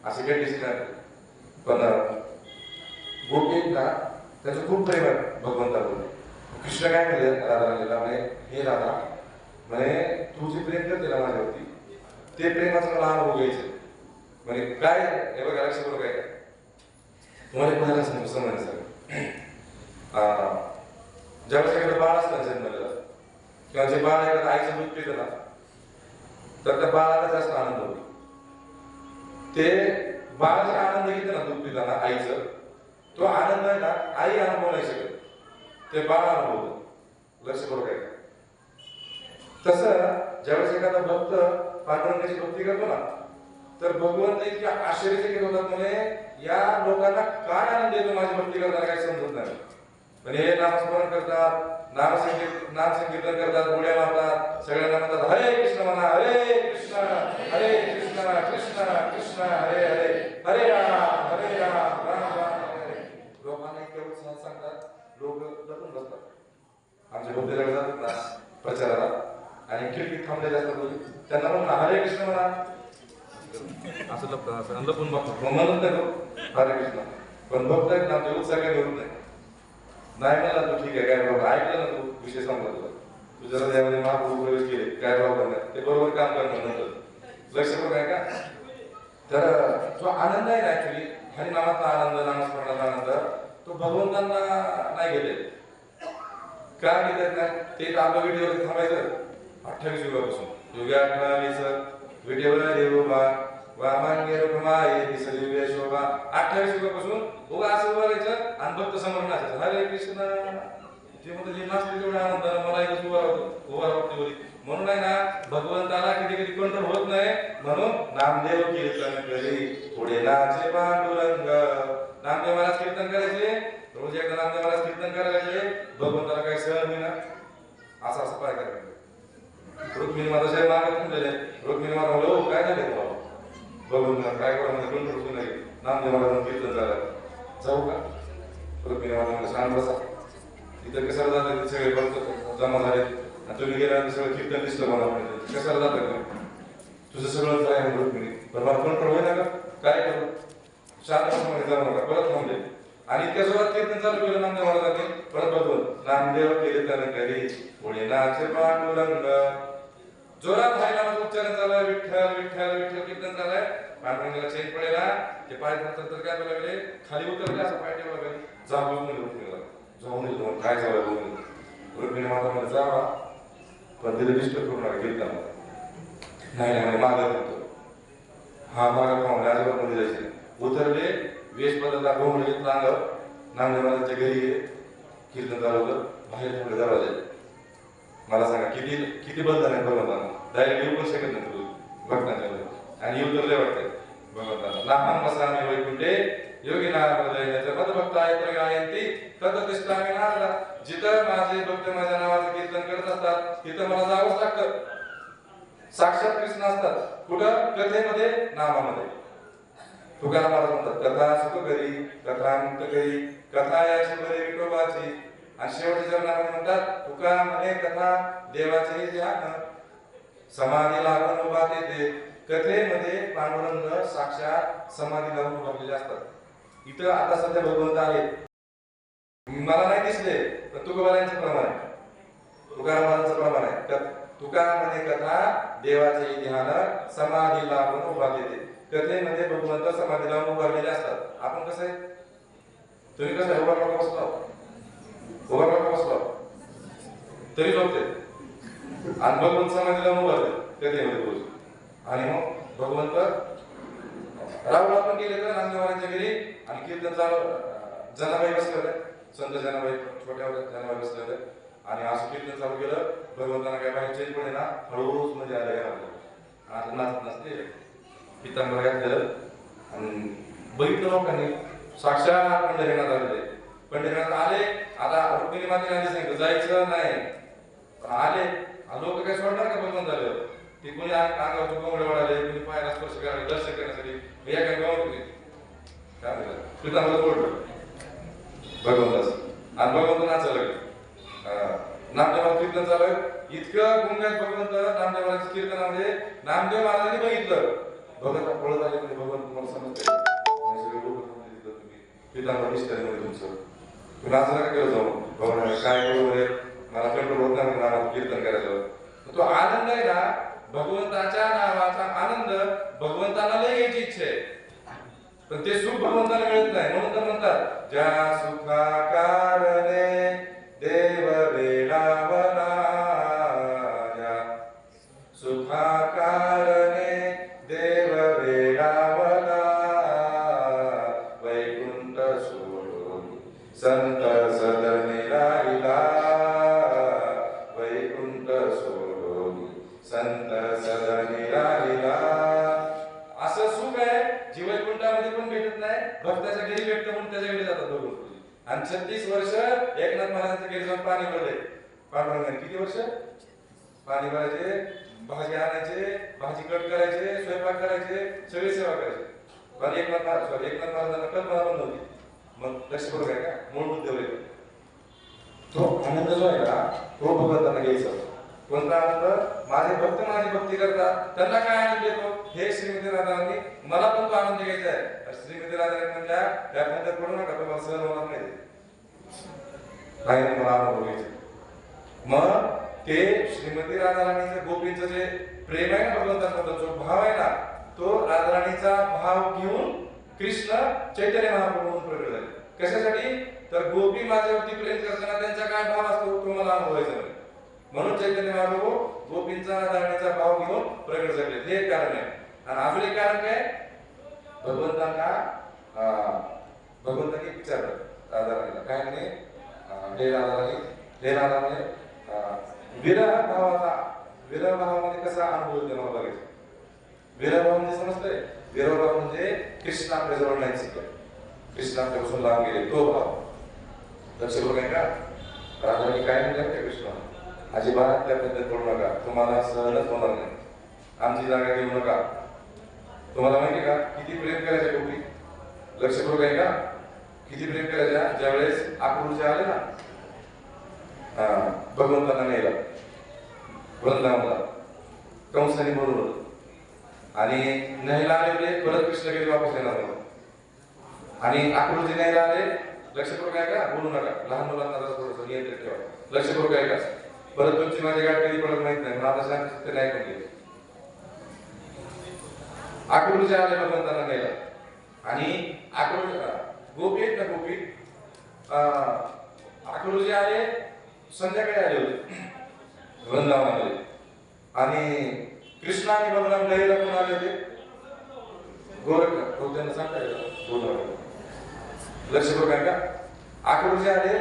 Speaker 1: असे काही दिसत नाही. पण गोपींना त्याचं खूप प्रेम आहे भगवंतावर. कृष्ण काय म्हणले राधाराणीला, म्हणे हे राधा म्हणे तू जे प्रेम करते ना माझ्यावरती, ते प्रेमाचं मला अनुभव घ्यायचं. म्हणजे काय हे बघा लक्ष बरोबर काय तुम्हाला पहिला समजायचं सर. ज्यावेळेस एखादं बाळ असतं जन्मलेलं किंवा जे बाळ एखादं आईचं दूध पितं ना, तर त्या बाळाला जास्त आनंद होतो. ते बाळाचा आनंद घेते ना दूध पिताना आईचं, तो आनंद आहे ना आई अनुभव नाही शकत, ते बाळ अनुभवतं. लक्ष बरोबर आहे. तसं ज्यावेळेस एखादा भक्त पांडुरंगाची भक्ती करतो ना, तर भगवंत इतक्या आश्चर्यचकित होतात. म्हणे या लोकांना काय आनंद येतो माझी भक्ती करताना काही समजत नाही. म्हणजे हे नामस्मरण करतात, नाम संकीर्तन करतात, उड्या मारतात, सगळ्यांना म्हणतात हरे कृष्ण म्हणा, हरे कृष्ण कृष्ण कृष्ण हरे हरे, हरे राम राम राम हरे. लोकांना इतक्या उत्साहात सांगतात, लोक लपून बसतात. आमचे भक्त जेव्हा जातात ना प्रचाराला आणि खिडकीत थांबलेले असतात, त्यांना म्हणून हरे कृष्ण म्हणा असं लपतात, असं लपून बघतात. मग म्हणत नाही हरे कृष्ण, पण भक्त आहेत ना आमचे उत्साह काही होत नाही. नाही म्हणला तू ठीक आहे, काय प्रॉब्लेम, ऐकलं ना तू विषय सांगला तुला, तू जरा त्यामध्ये महाप्रभू प्रवेश केले, काय प्रॉब्लेम नाही, ते बरोबर काम करणार नंतर. लक्ष बरोबर आहे का. तर जो आनंद आहे ना ऍक्च्युली हरिनामाचा आनंद, नामस्मरणाचा आनंद, तो भगवंतांना नाही घेते. काय घेतात ना ते आपल्या व्हिडिओवर थांबायचं 28 युगापासून युगा 28 व्हिडिओला देवबा वामांगे रुमाये दिसदिव्य शोभा 28 युगापासून उगा असं बोलायचं आणि भक्त समोर नाचायचं हरे कृष्ण. ते म्हणतात हे नाचते तेवढा आनंद मला इथं उभा राहते. म्हणून आहे ना भगवंताला कधी कधी कंट्रोल होत नाही, म्हणून नामदेव कीर्तन करी पुढे नाचे पांडुरंग. नामदेव महाराज कीर्तन करायचे, रोज एकदा नामदेव महाराज कीर्तन करायचे, भगवंताला काही सहन होईना असं असं पाय करायचं. रुक्मिणी माता साहेब मागत म्हणलेले, रुक्मिणी माता म्हणलं हो काय झाले बाबा भगवंताला काय करा म्हणजे कंट्रोल होत नाही, नामदेव महाराज कीर्तन करायला जाऊ का. रुक्मिणी माता म्हणलं शांत बसा, इथं कशाला जातात सगळे भक्त जमा झाले आणि तुम्ही गेल्यानंतर सगळं कीर्तन दिसलं मला, म्हणजे कशाला जातात तुझं सगळं काय आहे रुक्मिणी, पण मला कंट्रोल होईना का काय करू. शांत बसा जाऊ नका, परत थांबले आणि इतक्या जोरात कीर्तन चालू केलं नामदेव महाराजांनी. परत बघून नामदेव कीर्तन करी पुढे नाचे पांडुरंग. जोरात व्हायला उच्चारण चालू, विठ्ठल विठ्ठल विठ्ठल कीर्तन चालू. पांडुरंगाला चैन पडेला, ते पाय तर काय लागले खाली उतरले, असं पाय ठेवला खाली जाऊन रुक्मिणीला जाऊन येतो काय झालं बोलून. रुक्मिणी माता मध्ये जावा पण तिथे डिस्टर्ब करू नका कीर्तन. नाही नाही मागत होतो हा मागत पाहून अजिबात मध्ये जायचे. उतरले वेश बदलला, गोंधळ घेतला अंगावर, नामदेव महाराजांच्या घरी गेले, कीर्तन चालू होतं, बाहेर ठेवले दरवाजे. मला सांगा किती किती बंधन आहे भगवंतांना, डायरेक्ट येऊ पण शकत नाही तुम्ही भक्तांच्या मध्ये, आणि येऊ तर लय वाटतंय भगवंतांना. नामान बसामी वैकुंठे योगी नारायणाच्या मदभक्त आहे तर गायंती तदतिष्ठामी नारदा. जिथं माझे भक्त माझ्या नावाचं कीर्तन करत असतात तिथं मला जावंच लागतं. साक्षात कृष्ण असतात कुठं, कथेमध्ये नामामध्ये. तुकाराम महाराज म्हणतात कथा सुख करी कथा मुक्त करी कथा याची बरे विठोबाची. आणि शेवटच्या चरणामध्ये म्हणतात तुका म्हणे कथा देवाचे ध्यान समाधी लागून उभा येते. कथेमध्ये पांडुरंग साक्षात समाधी लावून उभारलेले असतात. इथं आता सध्या भगवंत आहेत, मला नाही दिसले पण तुकोबारांचं प्रमाण आहे, तुकाराम महाराजांचं प्रमाण आहे. तुका म्हणे कथा देवाचे ध्यान समाधी लावून उभा येते. कथेमध्ये भगवंत समाधी लावून उभारलेले असतात. आपण कसं आहे, तुम्ही कसं आहे उभारला बसला तरी झोपते आणि भगवंत समाधी लावून उभारले कथेमध्ये पोहोचले. आणि मग भगवंत राहुल आपण गेले तर नामदेव महाराजांच्या घरी आणि कीर्तन चालू, जनाबाई बसले होते, संत जनाबाई छोट्या जनाबाई बसले होते आणि असं कीर्तन चालू केलं. भगवंतांना काय बाहेर चेंज पडे ना, हळूच म्हणजे आलं घरामध्ये. आता नाचत नसते पितांबर घातलेलं आणि बघितलं लोकांनी साक्षात पंढरीनाथ आलेले. पंढरीनाथ आले. आता रुक्मिणी मातेने आधी सांगितलं जायचं नाही, पण आले. लोक काय सोडणार का भगवंत झालं? ते कोणी अंगावरचे कोंबडे वाढाले, कोणी पायाला स्पर्श करायला दर्शन करण्यासाठी या काय गावात काय म्हणतात पितांबर ओढलं भगवंताचं आणि भगवंत नाचायला लागले. नामदेवाचं कीर्तन चालू आहे. इतकं गुंगात भगवंत नामदेवाच्या कीर्तनामध्ये नामदेव महाराजांनी बघितलं. भगवंत पळत आले म्हणजे भगवंत तुम्हाला समजते सगळे लोक तुम्ही पितांबर निष्ठाने म्हणजे तुमचं तुम्ही असं नका केलं जाऊ भगवान काय बरोबर आहे मला कंट्रोल होत नाही नामात कीर्तन करायचं. तो आनंद आहे ना भगवंताच्या नावाचा आनंद भगवंताला लय यायची इच्छा आहे, पण ते सुख भगवंताला मिळत नाही. म्हणून तर म्हणतात ज्या सुखाकारणे देव वेडावला, ज्या सुखाकारणे देव वेडावला, वैकुंठ सोडून संत सदनी राहिला, वैकुंठ सोडून संत सदनी राहिला. असं सुख आहे जी वैकुंठामध्ये पण भेटत नाही, भक्ताच्या घरी भेटतं म्हणून त्याच्याकडे जातात दोघं. आणि 36 वर्ष एकनाथ महाराजांच्या घरी जाऊन पाणी भरले. पांडुरंगाने किती वर्ष पाणी भरायचे, भाजी आणायचे, भाजी कट करायचे, स्वयंपाक करायचे, सगळी सेवा करायचे. पण एकनाथ महाराजांना कल्पना पण नव्हती. मग लक्ष बरोबर आहे का मूळ मुद्दे होईल तो आनंद जो आहे ना तो भगवंतांना घ्यायचा. कोणता आनंद? माझे भक्त माझी भक्ती करतात त्यांना काय आनंद येतो हे श्रीमती राधाराणी मला पण तो आनंद घ्यायचा आहे. श्रीमती राधाराणी म्हणल्या त्या बंद पडू नका तुम्हाला सहन होणार नाही, नाही मला अनुभव घ्यायचा. मग ते श्रीमती राधाराणीचं गोपींचं जे प्रेम आहे ना भगवंतांबद्दल जो भाव आहे ना तो राधाराणीचा भाव घेऊन कृष्ण चैतन्य महाप्रभू म्हणून प्रगट झाले. कशासाठी? तर गोपी माझ्यावरती प्रेम करताना त्यांचा काय भाव असतो तो मला अनुभवायचा नाही. म्हणून चैतन्य महाप्रभू गोपींचा राधाराणीचा भाव घेऊन प्रगट झाले. हे एक कारण आहे. आणि अजून एक कारण काय? भगवंतांनी विचारलं राधाराणीला काय म्हणे, हे राधाराणी विरह भावामध्ये कसा अनुभव येतो मला बघायचं. विरह भाव म्हणजे समजतंय? विरह भाव म्हणजे कृष्ण आपल्या जवळ नाही शिकले, कृष्ण आपल्यापासून लांब गेले तो भाव. लक्ष बघाय का राधाराणी काय म्हणतात कृष्ण अजिबात त्या पद्धत करू नका, तुम्हाला सहनच होणार नाही, आमची जागा घेऊ नका. तुम्हाला माहिती का किती प्रेम करायचे गोपी? लक्ष करू काय का किती प्रेम करायच्या? ज्यावेळेस आक्रोश आले ना भगवंतांना न्यायला वृंदावनला कंसाने बोलवलं आणि न्यायला आले होते परत कृष्ण गेले वापस येणार म्हणून. आणि आक्रोशी न्यायला आले. लक्ष करू काय का बोलू नका, लहान मुलांना थोडंसं नियंत्रण ठेवा. लक्ष करू काय का परत तुमची माझी गाठ कधी पडत माहित नाही मला आता सांगितलं नाही म्हणजे आक्रोश आले भगवंतांना न्यायला. आणि आक्रोश गोपी आहेत ना गोपी आक्रोशी आले संध्याकाळी आले होते वृंदावनामध्ये. आणि कृष्ण आणि बलराम लयला पण आले होते गोरख त्यांना सांगता येईल. लक्ष करू काय का आक्रोशी आले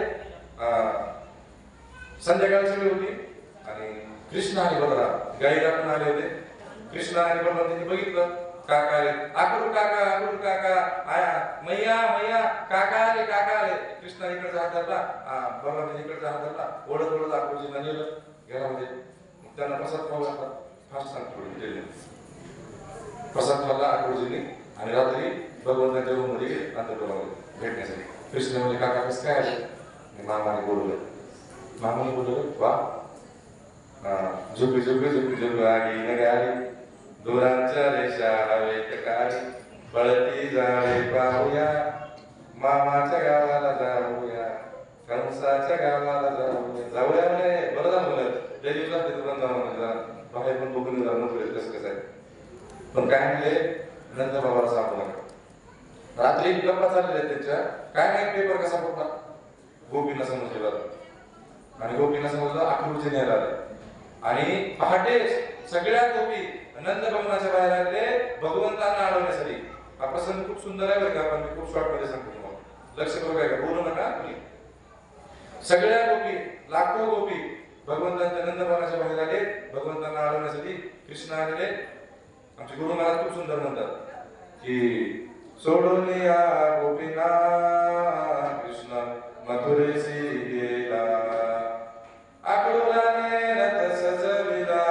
Speaker 1: संध्याकाळची वेळ होती आणि कृष्ण आणि बलराम गाईला पण आले होते. कृष्ण आणि बलराम त्यांनी बघितलं काका आले, आकुर काका आया मैया मैया काका आले. कृष्णा इकडचा हात धरला, बलराम इकडचा हात धरला, ओढत ओढत आकुरजींना नेलं घरामध्ये. त्यांना प्रसाद खाऊ घातला. फास्ट सांगतो प्रसाद खाल्ला आकुरजींनी आणि रात्री भगवंताच्या रूम मध्ये गेले अंतर्गोलामध्ये भेटण्यासाठी. कृष्ण म्हणजे काका कसं काय आले? मामाने बोलवलं वा झुकू आली नग आली दोरांच्या रेषा हवेत काळी पळती जावे पाहूया मामाच्या गावाला जाऊया कंसाच्या गावाला जाऊया म्हणे. बरं झालं त्या दिवसात ते तुरंत बाहेर पण बघून नको कसं आहे. पण काय म्हणले नंतर बाबाला सांगू नका. रात्री गप्पा चाललेल्या त्यांच्या काय नाही पेपर कसा पडला गोपींना समजलं आणि गोपींना समजलं आकुरजी न्यायला आले. आणि पहाटे सगळ्या गोपी नंद भवनाच्या बाहेर आले भगवंतांना अडवण्यासाठी. हा प्रसंग खूप सुंदर आहे बरं का, पण मी खूप शॉर्ट मध्ये सांगतो तुम्हाला. लक्ष करू काय का बोलू नका. सगळ्या गोपी लाखो गोपी भगवंतांच्या नंदवनाच्या बाहेर आले, भगवंतांना अडवण्यासाठी कृष्ण आलेले. आमचे गुरु महाराज खूप सुंदर म्हणतात की सोडून या गोपीना कृष्ण मथुरेशी गेला, आक्रोराने रथ सजविला,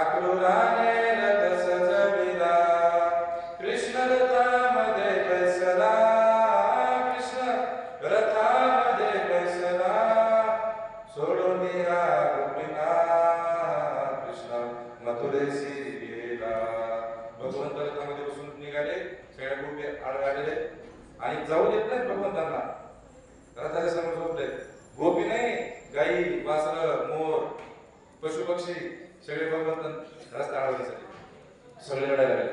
Speaker 1: आक्रोराने रथ सजविला, कृष्ण रथामध्ये बसला, कृष्ण रथामध्ये बसला, सोडून या गोपीना कृष्ण मथुरेशी गेला. भगवंत रथामध्ये बसून निघाले, सगळ्या गोपी आडवे आणि जाऊ देत नाही भगवंतांना. रथाच्या समोर झोपले. गोपी नाही, गाई, वासर, मोर, पशु पक्षी सगळे भगवंत रस्ता अडवण्यासाठी सगळे लढायला लागले.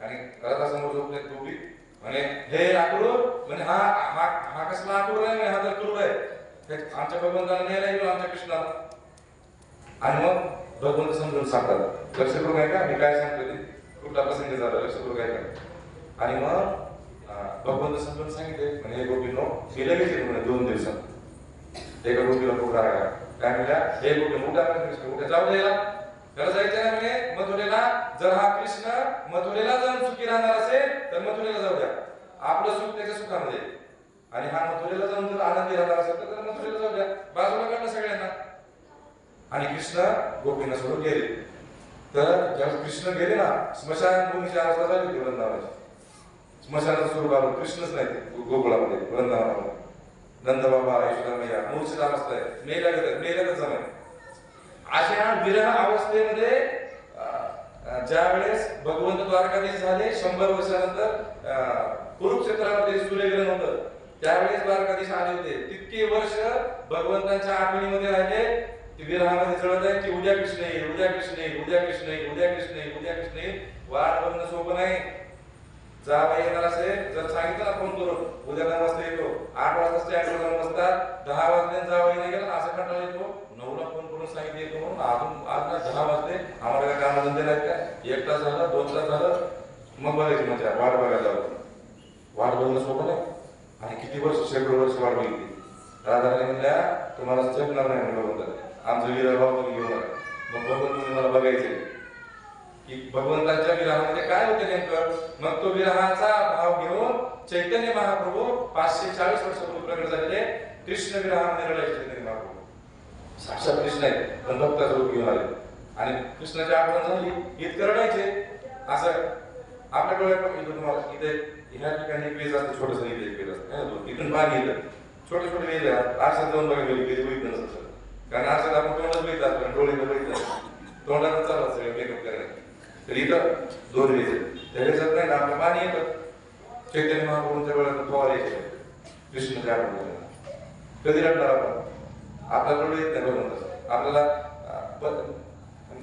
Speaker 1: आणि रथासमोर झोपले गोपी म्हणे हे अक्रूर, म्हणे हा हा हा कसला अक्रूर आहे, हा तर क्रूर आहे, आमच्या भगवंताला न्यायला येतो आमच्या कृष्णाला. आणि मग भगवंत समजून सांगतात. लक्ष करू काय का मी काय सांगतो ते, कुठला प्रसंग झाला लक्ष करू काय का. आणि मग भगवंत समजून सांगितले म्हणजे हे गोपीनो हे लगेच येतो म्हणे 2 दिवसात. एका गोपीला खूप राग आला. काय म्हणल्या, हे गोपी उठा कृष्ण, उठा जाऊ द्यायला, त्याला जायचं नाही म्हणे मथुरेला. जर हा कृष्ण मथुरेला जाऊन सुखी राहणार असेल तर मथुरेला जाऊ द्या, आपलं सुख त्याच्या सुखामध्ये. आणि हा मथुरेला जाऊन जर आनंदी राहणार असेल तर मथुरेला जाऊ द्या, बाजूला काढलं सगळ्यांना. आणि कृष्ण गोपींना सोडून गेले. तर जेव्हा कृष्ण गेले ना, स्मशानभूमीची अवस्था झाली होती वृंदावनाची. स्मशानाचं स्वरूप आलं, कृष्णच नाही ते गोकुळामध्ये वृंदावनामध्ये. नंदबाबा, यशोदामय्या मूर्छित अवस्था आहे, मेल्यागतच जमाय. अशा विरह अवस्थेमध्ये ज्या वेळेस भगवंत द्वारकाधीश झाले 100 वर्षानंतर कुरुक्षेत्रामध्ये सूर्यग्रहण होतं, त्यावेळेस द्वारकाधीश आले होते. तितके वर्ष भगवंतांच्या आठवणीमध्ये राहिले, ते विरहामध्ये जळत आहे की उद्या कृष्ण येईल, उद्या कृष्ण येईल, उद्या कृष्ण येईल, उद्या कृष्ण येईल, उद्या कृष्ण येईल. वाट बघणं सोपं नाही. जावई येणार असेल जर सांगितलं ना फोन करून उद्या 9 वाजता येतो, 8 वाजता स्टँडवर जाऊन बसतात, 10 वाजले जावई नाही गेला असं कंटाळा येतो. 9ला फोन करून सांगितलं येतो म्हणून अजून आज ना 10 वाजले, आम्हाला काय कामधंदे नाहीत काय, 1 तास झाला 2 तास झालं, मग बघायची मजा, वाट बघायला जावं. वाट बघणं सोपं नाही. आणि किती वर्ष, शेकडो वर्ष वाट बघितली. राधाने म्हणल्या तुम्हाला जगणार नाही म्हणून भगवंताने, आमचं विरह तुम्ही घेऊ नका. मग भगवंत मला बघायचे की भगवंताच्या विरहामध्ये काय होते नेमकं. मग तो विरहाचा भाव घेऊन चैतन्य महाप्रभू 540 वर्षापूर्वी प्रकट झालेले कृष्ण विरहामध्ये रडायचे. चैतन्य महाप्रभू साक्षात कृष्ण आहे पण भक्ताचं रूप घेऊन आले. आणि कृष्णाची आठवण झाली इतकं रडायचे. असं आपल्याकडे तुम्हाला इथे ह्या ठिकाणी एक वेज असतं, छोटंसं इथे एक वेज असतं, इथून पाणी येतं, छोटे छोटे वेज आहे. आरशात जाऊन बघा गेली वेज बघितलं नसतं, कारण आरशात आपण तोंडच बघितलं असतं, डोळे बघितलं तोंडाला चालू असतं मेकअप करण्यात. तर इथं 2 वेज आहेत, त्याच्यात नाही ना आपलं पाणी येतं. चैतन्य महाप्रभूंच्या वेळेला फवारायचे कृष्णाच्या आठवण. कधी रडणार आपण, आपल्याला रडू येत नाही भगवंताचं. आपल्याला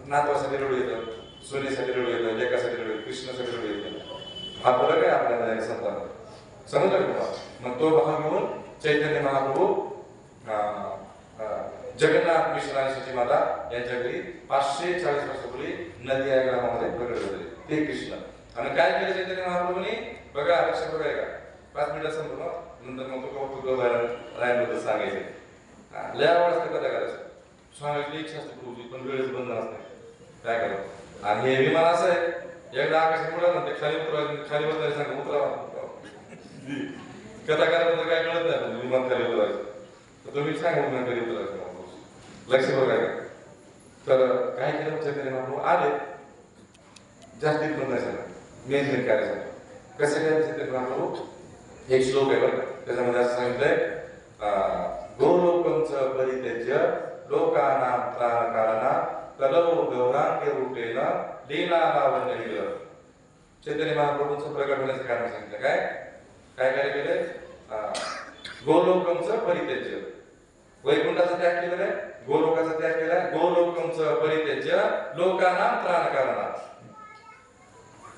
Speaker 1: नातवासाठी रडू येतं, सोनीसाठी रडू येतं, लेकासाठी रडू येतं, कृष्णासाठी रडू येतं. हा फरक आहे आपल्याला संतान, समजलं का तुम्हाला. मग तो भाव घेऊन चैतन्य महाप्रभू जगन्नाथ मिश्र आणि सची माता यांच्या घरी 540 वर्षापूर्वी नदी या ग्रामामध्ये प्रकट झाले ते कृष्ण. आणि काय केलं चैतन्य महाप्रभूंनी बघा, लक्ष बघाय का, 5 मिनिटात संपतो नंतर मग तो कौतुक रायबद्दल सांगायचे. लय आवडत कथा करायचं, सांगायची इच्छा असते प्रभूची, पण वेळेचं बंधन असते, काय करावं. आणि हे विमान असं आहे, एकदा आकाशात उडालं ना ते खाली उतरायचं, खाली बसणारे सांगा उतरावा. कथा करायबद्दल काय कळत नाही, विमान खाली उतरायचं तर तुम्ही सांगा विमान खाली उतरायचं. लक्ष बघायला तर काय केलं चैतन्य महाप्रभू आले, जास्तीत पण नाही सांगा मेन करायचं. कसं काय चैतन्य महाप्रभू, एक श्लोक आहे बरं, त्याच्यामध्ये असं सांगितलंय गोलोकंच परित्यज्य लोकानां त्राणकारणा कलौ गौरांग्य रूपेण लीला लावण्य. चैतन्य महाप्रभूंचं प्रकट होण्याचं कारण सांगितलं. काय काय काय केलंय, गोलोकंच परित्यज्य, वैकुंठाचा त्याग केलेला आहे, गोलोकाचा त्याग केलाय. गोलोकंच परित्यज्य लोकानां त्राणकारणा.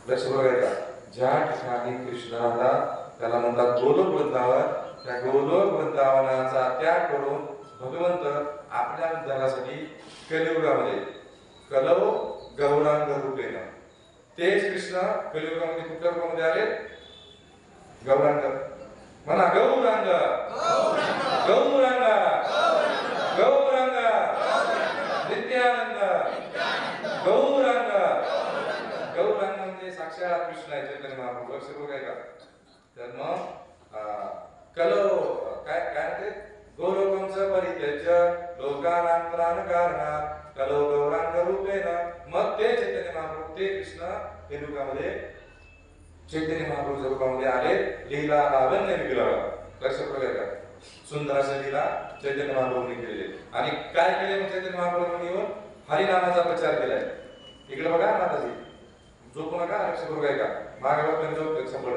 Speaker 1: लक्ष बघायचा, ज्या ठिकाणी कृष्ण राहतात त्याला म्हणतात गोलोक वृंदावन. त्या गोलोक वृंदावनाचा त्याग करून भगवंत आपल्या उद्धारासाठी कलियुगामध्ये कलौ गौरांग रूपेण, तेच कृष्ण कलियुगामध्ये कुठल्या रूपामध्ये आले, गौरांग म्हणा, गौरांग गौरांग लक्ष करू काय का. तर मग कलो काय काय ते गौरवंच परित्यज्य लोकानां प्राणकारणात् कलो गौरांग रूपेण. मग ते चैतन्य महाप्रभू ते कृष्ण हे रूपामध्ये चैतन्य महाप्रभूच्या रूपामध्ये आले. लीला लावण्य विग्रह लक्ष करू काय का. सुंदर अशा लीला चैतन्य महाप्रभूंनी केलेले. आणि काय केले मग चैतन्य महाप्रभूंनी येऊन हरिनामाचा प्रचार केलाय. इकडे बघा माताजी झोपू नका लक्ष करू काय का. मागावर झोप शंभर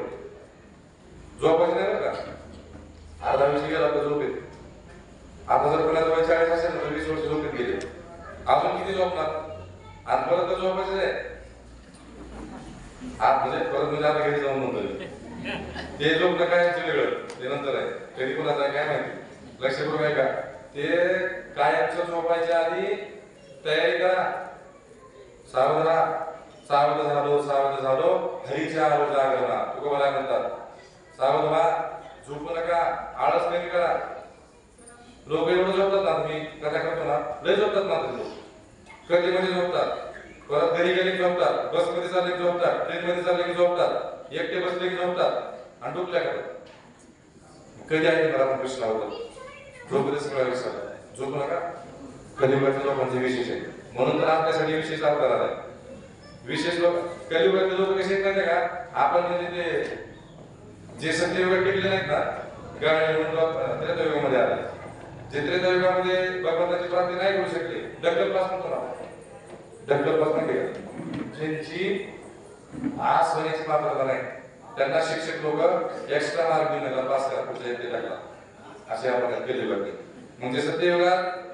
Speaker 1: झोपायचं नाही बरं का. अर्धा वर्ष गेला तर झोप येते. आता जर कोणाचं वय 40 असेल तर 20 वर्ष झोपेत गेले. अजून किती झोपणार. आणि परत तर झोपायचं आहे आज म्हणजे परत म्हणजे आता घरी जाऊन म्हणतो ते झोपणं काय वेगळं ते नंतर आहे. कधी कोणाचं आहे काय माहिती. लक्ष करू काय का. ते कायमचं झोपायच्या आधी तयारी करा. सावध राहा. सावध झालो हरीच्या आलो जागरणा तुकोबाला म्हणतात. सावध व्हा झोपू नका. आळस कमी करा. लोक एवढं झोपतात ना तुम्ही कथा करतो ना लय झोपतात ना ते लोक. कधी मध्ये झोपतात परत घरी गेले की झोपतात. बस मध्ये चालले की झोपतात. ट्रेन मध्ये चालले की झोपतात. एकटे बसले की झोपतात आणि डुकल्या करतात. कधी आहे मला पण प्रश्न होता झोपते सगळ्या विषयाला झोपू नका. कलियुगाच्या लोकांचे विशेष आहे म्हणून तर आपल्यासाठी विशेष अवतार आलाय. विशेष लोक कलियुगातले लोक कसे आहेत का आपण म्हणजे ते जे सत्ययुगात टिकले नाहीत ना गाणे म्हणून त्रेतायुगामध्ये आले. जे त्रेतायुगामध्ये भगवंताची प्राप्ती नाही करू शकले ढक्कल पास म्हणतो ना. ढक्कल पास नाही केला. ज्यांची आस होण्याची पात्रता नाही त्यांना शिक्षक लोक एक्स्ट्रा मार्क देऊन नका पास करा पुढच्या येते टाकला असे आपण कलियुगात. म्हणजे सत्ययुगात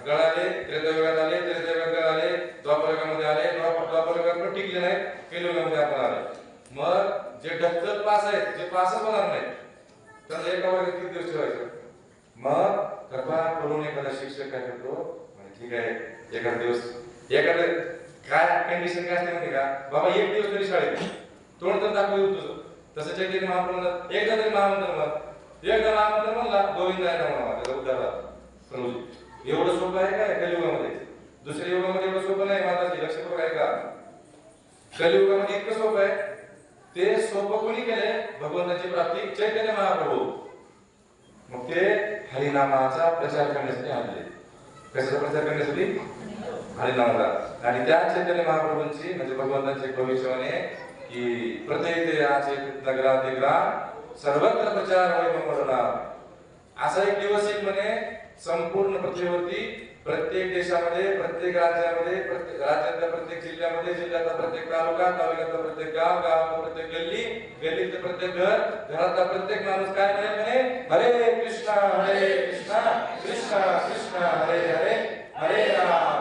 Speaker 1: गळाले त्रेतायुगात आले त्रेतायुगात गळाले द्वापरयुगामध्ये आले द्वापरयुगात पण टिकले नाही कलियुगामध्ये आपण आले. मग जे ढक्कल पास आहेत जे पासच होणार नाही तर एका वर्गात किती दिवस ठेवायचं. मग कृपा करून एखादा शिक्षक काय करतो म्हणजे ठीक आहे एखादा दिवस एखादं काय कंडिशन काय असते माहिती का बाबा एक दिवस तरी शाळेत तोंड तर दाखवू तुझं. तसं चैतन्य महाप्रभू एकदा तरी महामंत्र म्हण. एकदा महामंत्र म्हणला गोविंद आहे ना म्हणा त्याचा उद्धार. एवढं सोपं आहे काय कलियुगामध्ये. दुसऱ्या युगामध्ये एवढं सोपं नाही. माताजी लक्ष करू काय का. कलियुगामध्ये इतकं सोपं आहे. ते सोपं कोणी केलंय भगवंताची प्राप्ती चैतन्य महाप्रभू. मग ते हरिनामाचा प्रचार करण्यासाठी आणले. कशाचा प्रचार करण्यासाठी हरिनामाचा. आणि त्या चैतन्य महाप्रभूंची म्हणजे भगवंताची भविष्यवाणी की प्रत्येक नगरात ग्राम सर्वत्र प्रचार होय मंगळना. असा एक दिवस येईल म्हणे संपूर्ण पृथ्वीवरती प्रत्येक देशामध्ये प्रत्येक राज्यामध्ये प्रत्येक राज्यातल्या प्रत्येक जिल्ह्यामध्ये जिल्ह्यातला प्रत्येक तालुका तालुक्यातला प्रत्येक गाव गावातला प्रत्येक गल्ली गल्लीतलं प्रत्येक घर घरातला प्रत्येक माणूस काय म्हणे हरे कृष्णा कृष्णा कृष्णा हरे हरे हरे राम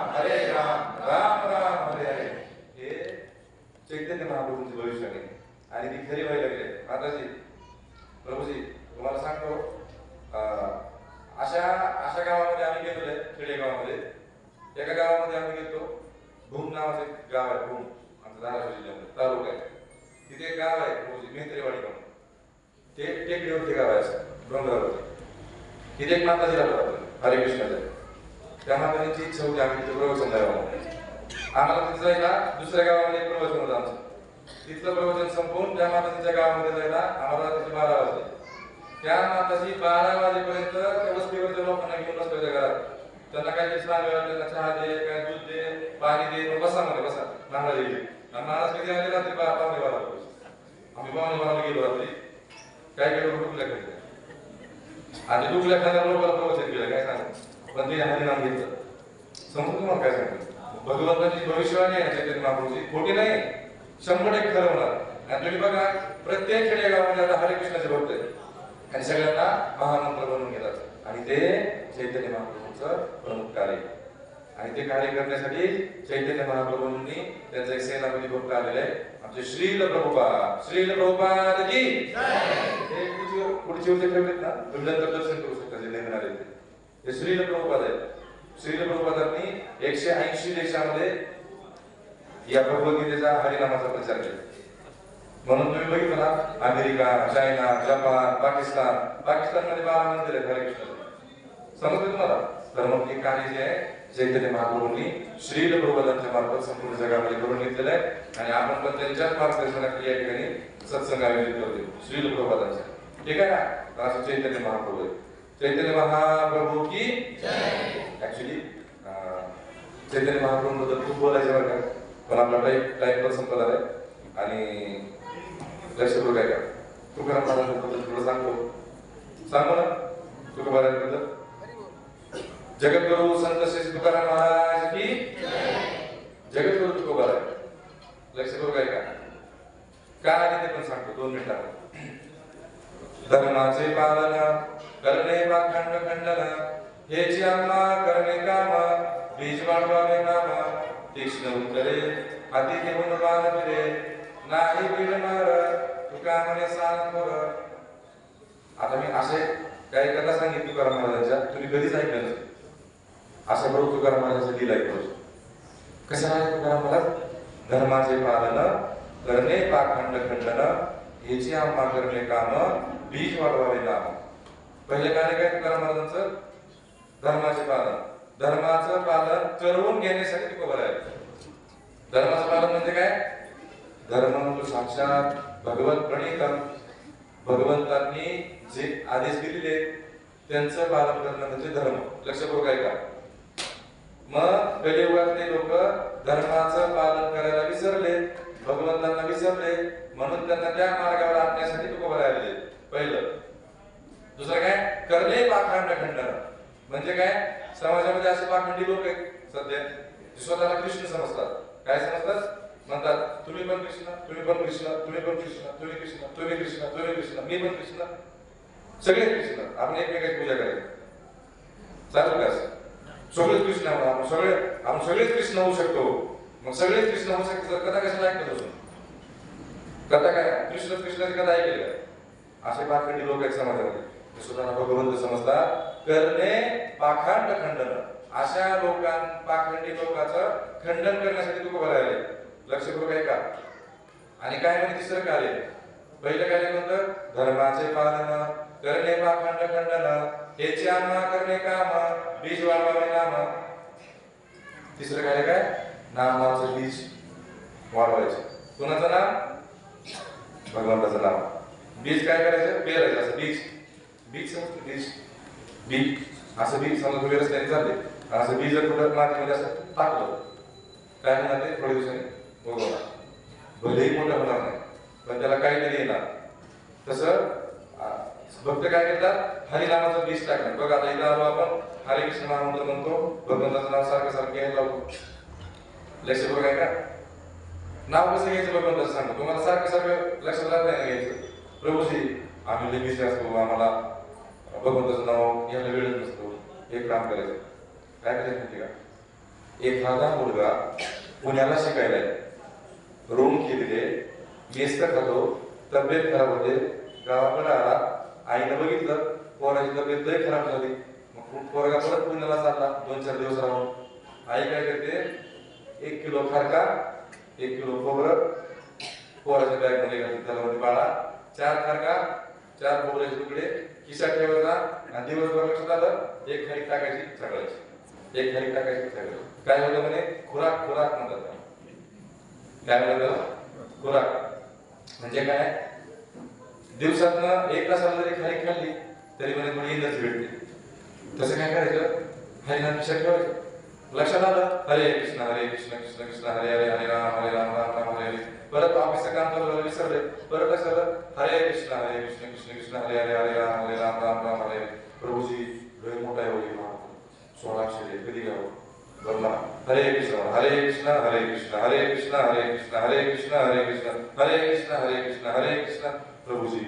Speaker 1: राम राम हरे हरे. हे चैतन्य महाप्रभूंची भविष्यवाणी आणि ती खरी व्हायला लागली. माताजी प्रभूजी तुम्हाला सांगतो अशा गावामध्ये आम्ही गेलेलो आहे खेडेगावामध्ये. एका गावामध्ये आम्ही गेलो भूम नावाचं एक गाव आहे. भूम आमच्या धाराशिव जिल्ह्यामध्ये तालुका आहे. तिथे एक गाव आहे मेत्रेवाडी म्हणून. ते टेकडीवरती गाव आहे डोंगरावरती. तिथे एक माताजी राहतात हरे कृष्णाच्या. त्या माताजींची इच्छा होती आम्ही तिथे प्रवचन द्यावं. आम्हाला तिथे जायला दुसऱ्या गावामध्ये एक प्रवचन होतं आमचं. तिथलं प्रवचन संपवून त्या माताजीच्या गावामध्ये जायला आम्हाला रात्री 12 वाजले. त्या माताजी 12 वाजेपर्यंत त्या वस्तीवरच्या लोकांना घेऊन बसले होत्या घरात. त्यांना काहीतरी सांगायला त्यांना चहा दे काय दूध दे पाणी दे बसा मध्ये बसा महाराज येईल. आणि महाराज कधी आले रात्री 12:15 आम्ही 12:15 गेलो रात्री. काय केलं डुकल्या खाल्ल्या आणि डुकल्या खाल्ल्या लोकांना प्रवचन केलं काय सांग पण ते हरिनाम घेतलं. समजून तुम्हाला काय सांगतो भगवंताची भविष्यवाणी आहे चैतन्य महाप्रभूची खोटी नाही 100% खरं होणार. आणि तुम्ही बघा प्रत्येक खेडेगावामध्ये आता हरे कृष्णाचे भक्त आहेत आणि सगळ्यांना महामंत्र बनवून घेतात आणि ते चैतन्य महाप्रभूंचं प्रमुख कार्य. आणि ते कार्य करण्यासाठी चैतन्य महाप्रभूंनी त्यांचा एक सेनापती भक्त आलेले आहे आमचे श्रील प्रभुपाद की जय. पुढची उद्या ठेवलेत ना तुम्ही नंतर दर्शन करू शकता जे लेखणार आहेत ते श्रील प्रभुपाद आहेत. श्रील प्रभुपादांनी 180 देशामध्ये या भगवद्गीतेचा हरिनामाचा प्रचार केला. म्हणून तुम्ही बघितलं ना अमेरिका चायना जपान पाकिस्तानमध्ये 12 मंदिर आहेत हरे कृष्णाचे. समजलं तुम्हाला. तर मग हे कार्य जे आहे चैतन्य महाप्रभूंनी श्रील प्रभुपादांच्या मार्फत संपूर्ण जगामध्ये करून घेतलेलं आहे आणि आपण पण त्यांच्याच मार्गदर्शनाखाली या ठिकाणी सत्संग आयोजित करते श्रील प्रभुपादांच्या. ठीक आहे ना. असं चैतन्य महाप्रभू आहे. चैतन्य महाप्रभू की ऍक्च्युली चैतन्य महाप्रभूबद्दल खूप बोलायचं बरं का, पण आपला टाईम पण संपला आहे. आणि लक्षपूर्वक काय का तुकाराम महाराजांबद्दल थोडं सांगू ना. तुकोबारांबद्दल जगद्गुरु संत श्री तुकाराम महाराज की जगद्गुरु तुकोबारा. लक्षपूर्वक काय काय आहे ते पण सांगतो 2 मिनिटात. धर्माचे पालन करणे पाखंड खंडन हेची आम्हा करणे काम बीज वाढवावे नाम तीक्ष्ण उतरे हाती घेऊन बाण फिरे नाही बिडणार तुका म्हणे सांग थोर. आता मी असे काही कथा सांगितली तुकाराम महाराजांच्या, तुम्ही कधीच ऐकलं नसेल. अशा बरोबर तुकाराम महाराजांचा दिल ऐकतो. कशा आहे तुकाराम महाराज? धर्माचे पालन करणे पाखंड खंडन हेची आम्हा करणे काम बीज वाढवावे नाम. पहिले गाणे काय तुकाराम महाराजांचं? धर्माचे पालन. धर्माचं पालन करून घेण्यासाठी तुकोबारा आहे. धर्माचं पालन म्हणजे काय? धर्म म्हणजे साक्षात भगवत प्रणीतम, भगवंतांनी जे आदेश दिलेले त्यांचं पालन करणं म्हणजे धर्म. लक्षपूर्वक आहे का? मग कलियुगातले लोक धर्माचं पालन करायला विसरले, भगवंतांना विसरले, म्हणून त्यांना त्या मार्गावर आणण्यासाठी तुकोबारा आलेले. पहिलं. दुसरं काय? करणे पाखंड खंडन म्हणजे काय? समाजामध्ये असे पाखंडी लोक आहेत सध्या, स्वतःला कृष्ण समजतात. काय समजतात? म्हणतात तुम्ही पण कृष्ण, तुम्ही पण कृष्ण, तुम्ही पण कृष्ण, तुम्ही कृष्ण, तुम्ही कृष्ण, तुम्ही कृष्ण, मी पण कृष्ण, सगळे कृष्ण. आपण एकमेकाची पूजा करायची. चालेल का? सगळेच कृष्ण आपण सगळेच कृष्ण होऊ शकतो. मग सगळेच कृष्ण होऊ शकतो तर कथा कशाला ऐकतो असून? कथा काय? कृष्ण कृष्णाची कथा ऐकली का? असे पाखंडी लोक आहेत समाजामध्ये, स्वतःला भगवंत समजतात. करणे पाखंड खंडन अशा पाखंडी लोकांचं खंडन करण्यासाठी तुकोबारा आले. लक्षपूर्वक आहे का? आणि काय म्हणजे तिसरं कार्य? पहिलं कार्य कोणतं? धर्माचे पालन करणे पाखंड खंडन हेची आम्हा करणे काम बीज वाढवावे नाम. तिसरं कार्य काय? नामाचं बीज वाढवायचं. कुणाचं नाम? भगवंताचं नाम. बीज काय करायचं? पेरायचं. असं बीज बीज बीज बीज असं बीज समजा तुम्ही रस्त्याने चालले, असं बीज जर कुठं मातीमध्ये असं टाकलं काय होणार? ते थोड्या दिवसांनी बघा भलेही मोठं होणार नाही, पण त्याला काहीतरी येणार. तसं भक्त काय करतात? हरिनामाचं बीज टाकणार. बघा आता इथं आलो आपण, हरे कृष्ण महामंत्र म्हणतो, भगवंताचं नाव सारखं सारखं घ्यायला लावतो. लक्षपूर्वक आहे का? नाव कसं घ्यायचं भगवंताचं सांगतो तुम्हाला. सारखं सारखं लक्षात राहत नाही घ्यायचं. प्रभूजी आम्ही लई बिझी असतो, आम्हाला भगवंताचं नाव घ्यायला वेळच नसतो. एक काम करायचं. काय करायचं माहिती का? एखादा मुलगा पुण्याला शिकायला आहे, रूम केलेले, मेस्त खातो, तब्येत खराब होते, गावाकडे आला, आईनं बघितलं पोराची तब्येत लई खराब झाली, मग पोरगा परत पुण्याला चालला 2-4 दिवस राहून. आई काय करते? 1 किलो खारका, 1 किलो खोबरं पोराच्या बॅग मध्ये घालते. त्याला मध्ये बाळा 4 खारका 4 खोबऱ्याचे तुकडे खिशात ठेवायचा आणि दिवसभर लक्षात आलं 1 खारीक टाकायची सकाळची, 1 खारीक टाकायची सकाळची. काय होतं म्हणे? खुराक खुराक म्हणतात. काय म्हणतात? खुराक म्हणजे काय? दिवसातनं 1 तासाला जरी खारीक खाल्ली तरी म्हणे थोडी एनर्जी भेटते. तसं काय करायचं? हरिनाम खिशात ठेवायचं. लक्षात आलं? हरे कृष्ण कृष्ण कृष्ण हरे हरे, हरे राम राम राम हरे हरे. परत ऑफिसचं काम चालू विसरले, परत लक्षात आलं हरे कृष्ण कृष्ण कृष्ण हरे हरे, हरे राम राम हरे हरे. प्रभूजी लय मोठा आहे होई 16 अक्षरे कधी घ्यावं? बघा हरे कृष्ण हरे कृष्ण हरे कृष्ण हरे कृष्ण हरे कृष्ण हरे कृष्ण हरे कृष्ण हरे कृष्ण हरे कृष्ण हरे कृष्ण. प्रभूजी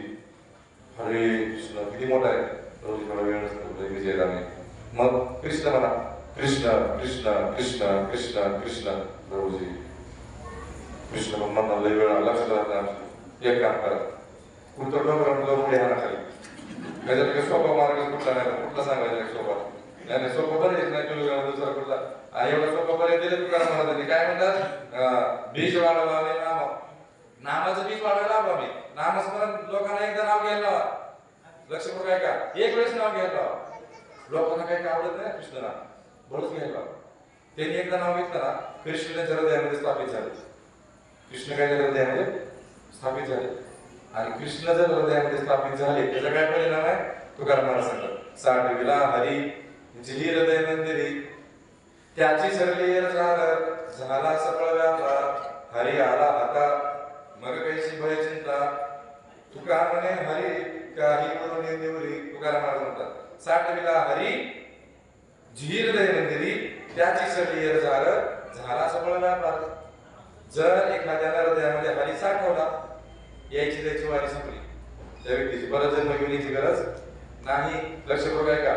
Speaker 1: हरे कृष्ण किती मोठा आहे. प्रभूजी थोडा वेळ नसतो विजय रामे. मग कृष्ण म्हणा कृष्ण कृष्ण कृष्ण कृष्ण कृष्ण. प्रभूजी कृष्ण म्हणून लय वेळा लक्षात राहत नाही. एक काम करा, कुठं डोंगरावर जाऊन उड्या हाणा खाली. त्याच्यात सोपा मार्ग कुठला नाही, कुठला सांगायचा सोपा नाही. सोपा पर्याय नाही किलोग्राम दुसरा कुठला. एवढा सोपा पर्याय दिले तुकाराम महाराजांनी. काय म्हणतात? बीज वाढवावे नाम. नामाचं बीज वाढवायला हवं. आम्ही नामस्मरण लोकांना एकदा नाव घ्यायला लावा. लक्षपूर्वक आहे का? एक वेळेस नाव घ्यायला लावा. लोकांना काही आवडत नाही कृष्ण नाम, बरंच घ्यायला लावा. त्यांनी एकदा नाव घेतलं ना, कृष्ण त्यांच्या हृदयामध्ये स्थापित झाले. कृष्ण काय हृदयामध्ये स्थापित झाले. आणि कृष्ण जर हृदयामध्ये स्थापित झाले त्याचा काय परिणाम आहे? तुकाराम महाराज सांगतात, साठविला हरी जिही हृदय मंदिरी, त्याची सरली झाला सफळ व्यापार, हरी आला आता मग कैसी भय चिंता. तुका म्हणे हरी काही करून देवरी. तुकाराम महाराज म्हणतात, साठविला हरी जिही हृदय मंदिरी, त्याची सरली झाला सफळ व्यापार. जर एखाद्याला हृदयामध्ये हरी साठवला, यायची त्याची वारी संपली, त्या व्यक्तीची परत जन्म घेऊन यायची गरज नाही. लक्ष करू काय का?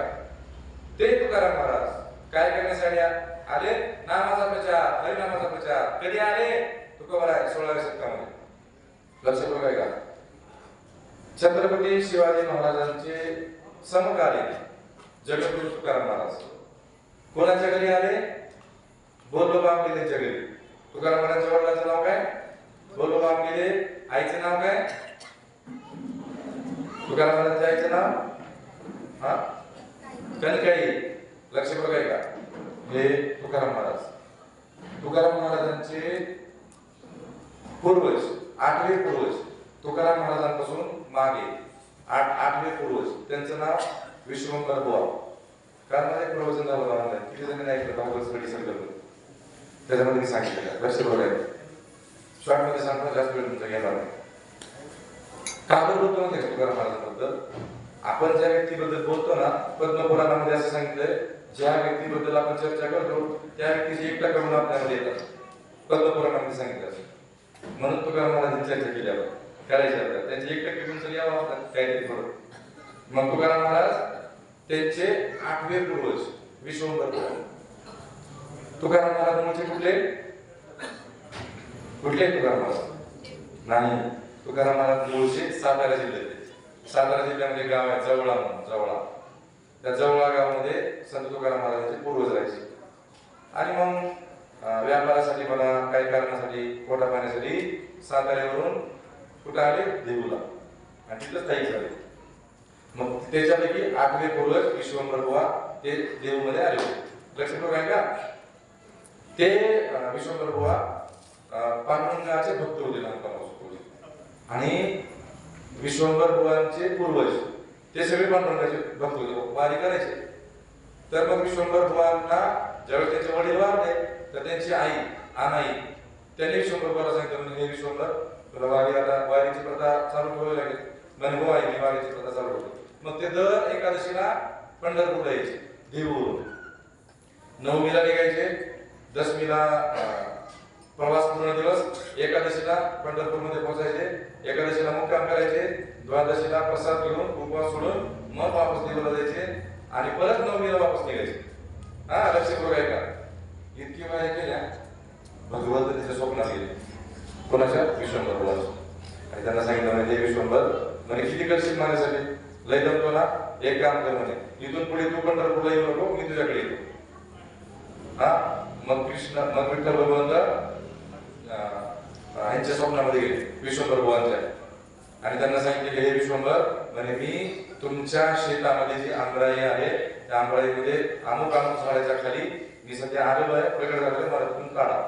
Speaker 1: ते तुकाराम महाराज काय करण्यासाठी आले? नामाचा प्रचार, हरिनामाचा प्रचार. कधी आले? तुकोबार आहे 16व्या शतकामध्ये. लक्ष करू काय का? छत्रपती शिवाजी महाराजांचे समकालीन जगद्गुरु तुकाराम महाराज कोणाच्या घरी आले? बोलोबा आंबेलेच्या घरी. तुकाराम महाराजांच्या वडिलांचं नाव काय? बोलोबा आंबेले. आईचं नाव काय? तुकाराम महाराजांच्या आईचं नाव कनकाई. लक्ष करू काय का? हे तुकाराम महाराज. तुकाराम महाराजांचे पूर्वज, 8वे पूर्वज तुकाराम महाराजांपासून मागे 8वे पूर्वज, त्यांचं नाव विश्वंभर बुवा. कारण माझे प्रवचन झालं मला किती जणांनी ऐकलं भागवत स्टडी सर्कल, त्याच्यामध्ये मी सांगितलं. लक्ष करू काय? शॉर्टमध्ये सांगतो, जास्त वेळ तुमचा घेणार नाही. का बरं बोलतो माहिती का तुकाराम महाराजांबद्दल? आपण ज्या व्यक्तीबद्दल बोलतो ना, पद्मपुराणामध्ये असं सांगितलंय, ज्या व्यक्तीबद्दल आपण चर्चा करतो त्या व्यक्तीची 1% गुण आपल्यामध्ये येतात. पद्मपुराणामध्ये सांगितलं असं. म्हणून तुकाराम महाराजांची चर्चा केली आपण, करायची आपल्याला. त्यांचे 1% गुण तरी यावं आपल्याला काहीतरी करून. मग तुकाराम महाराज त्यांचे 8वे पूर्वज विश्वंभर बुवा. तुकाराम महाराज म्हणजे कुठले तुकाराम महाराज? नाही, तुकाराम महाराज मूळचे सातारा जिल्ह्यातले. सातारा जिल्ह्यामध्ये गाव आहे जवळा म्हणून, जवळा. त्या जवळा गावामध्ये संत तुकाराम महाराजांचे पूर्वज राहायचे. आणि मग व्यापारासाठी म्हणा, काही कारणासाठी, पोटा पाण्यासाठी साताऱ्यावरून कुठं आले? देऊला. आणि तिथं स्थायिक झाले. मग त्याच्यापैकी 8वे पूर्वज विश्वंभर बुवा ते देऊमध्ये आले होते. लक्ष करू काय का? ते विश्वंभर बुवा पांडुरंगाचे भक्त होते लहानपणापासून. आणि विश्वंभर बुवांचे पूर्वज ते सगळे पांडुरंगाचे भक्त होते, वारी करायचे. तर मग विश्वंभर बुवांना ज्यावेळी त्यांचे वडील वारले, तर त्यांची आई अनाई त्यांनी विश्वंभर बुवाला सांगितलं, म्हणजे हे विश्वंभर तुला वारीची प्रथा चालू ठेवावी लागेल. म्हणे हो आई, मी वारीची प्रथा चालू ठेवतो. मग ते दर एकादशीला पंढरपूरला यायचे देहूवरून. 9मीला निघायचे, 10मीला प्रवास पूर्ण दिवस, एकादशीला पंढरपूरमध्ये पोहोचायचे, एकादशीला मुक्काम करायचे, द्वादशीला प्रसाद घेऊन उपवास सोडून मग वापस देऊला जायचे आणि परत 9मीला वापस निघायचे. लक्ष करू काय का? इतकी वेळा केल्या भगवंत त्याच्या स्वप्नात गेले. कोणाच्या? विश्वंभर बुवांच्या. आणि त्यांना सांगितलं, म्हणजे विश्वंभर म्हणे किती करशील माझ्यासाठी? लय दमतो ना, एक काम कर म्हणे, इथून पुढे तू पंढरपूरला येऊ नको, मी तुझ्याकडे येतो. मग विठ्ठल भगवंत यांच्या स्वप्नामध्ये गेले विश्वंभर बुवांच्या. आणि त्यांना सांगितले, हे विश्वंभर म्हणे, मी तुमच्या शेतामध्ये जी आंबराई आहे त्या आंबराईमध्ये अमुक झाडाच्या खाली मी सध्या आलेलो आहे, प्रकट झालेलं, मला तिथून काढा.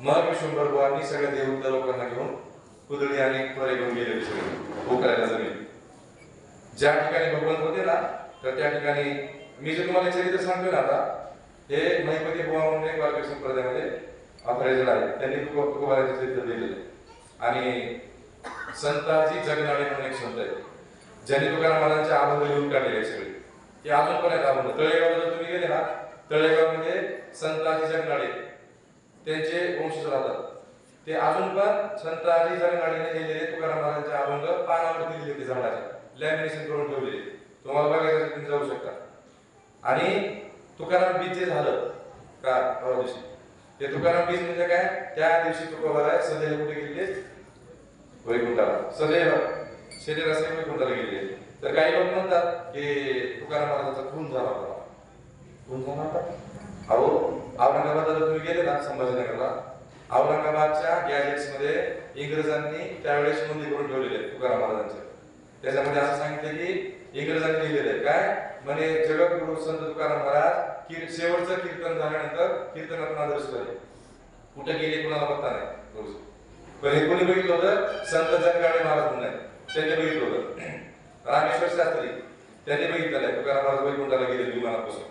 Speaker 1: मग विश्वंभर बुवांनी सगळ्या देवूतल्या लोकांना घेऊन कुदळी आणि त्वरे घेऊन गेले सगळे उकरायला जमीन. ज्या ठिकाणी भगवंत होते ना, तर त्या ठिकाणी मी जे तुम्हाला चरित्र सांगतो ना आता, हे महिपती बुवा म्हणून एक वारकरी संप्रदायामध्ये ऑथरायझेड आहे. त्यांनी तुकोबाराचे चरित्र लिहिलेले. आणि संताजी जगनाळे म्हणून एक संत आहे, ज्यांनी तुकाराम महाराजांचे अभंग लिहून काढलेले सगळे. ते अजून पण आहेत अभंग. तळेगावला जर तुम्ही गेले ना, तळेगावमध्ये संताजी जगनाळे त्यांचे वंशज राहतात. ते अजून पण संताजी जगनाळेने लिहिलेले तुकाराम महाराजांचे अभंग पानावरती लिहिले, ते झाडाच्या लॅमिनेशन करून ठेवलेले. तुम्हाला बघायचं असेल तुम्ही जाऊ शकता. आणि तुकाराम बीज जे झालं का परवा दिवशी, ते तुकाराम बीज म्हणजे काय? त्या दिवशी तुकोबाराय सदैव कुठे गेले? वैकुंठाला. सदैव शरीरासह वैकुंठाला गेले. तर काही लोक म्हणतात की तुकाराम महाराजांचा खून झाला होता. खून झाला होता? अहो, औरंगाबादला तुम्ही गेले ना, संभाजीनगरला, औरंगाबादच्या गॅजेट्स मध्ये इंग्रजांनी त्यावेळेस नोंदी करून ठेवलेले तुकाराम महाराजांचे. त्याच्यामध्ये असं सांगितलं की इंग्रजांनी लिहिलेलं आहे काय म्हणे, जगद्गुरु संत तुकाराम महाराज शेवटचं कीर्तन झाल्यानंतर कीर्तनातून आदर्श झाले. कुठे गेले कुणाला पत्ता नाही. पण हे कोणी बघितलं होतं? संत जनगाडे महाराज म्हणून आहे, त्यांनी बघितलं होतं. रामेश्वर शास्त्री त्यांनी बघितलेलं आहे, तुकाराम महाराज वैकुंठाला गेले विमानापासून.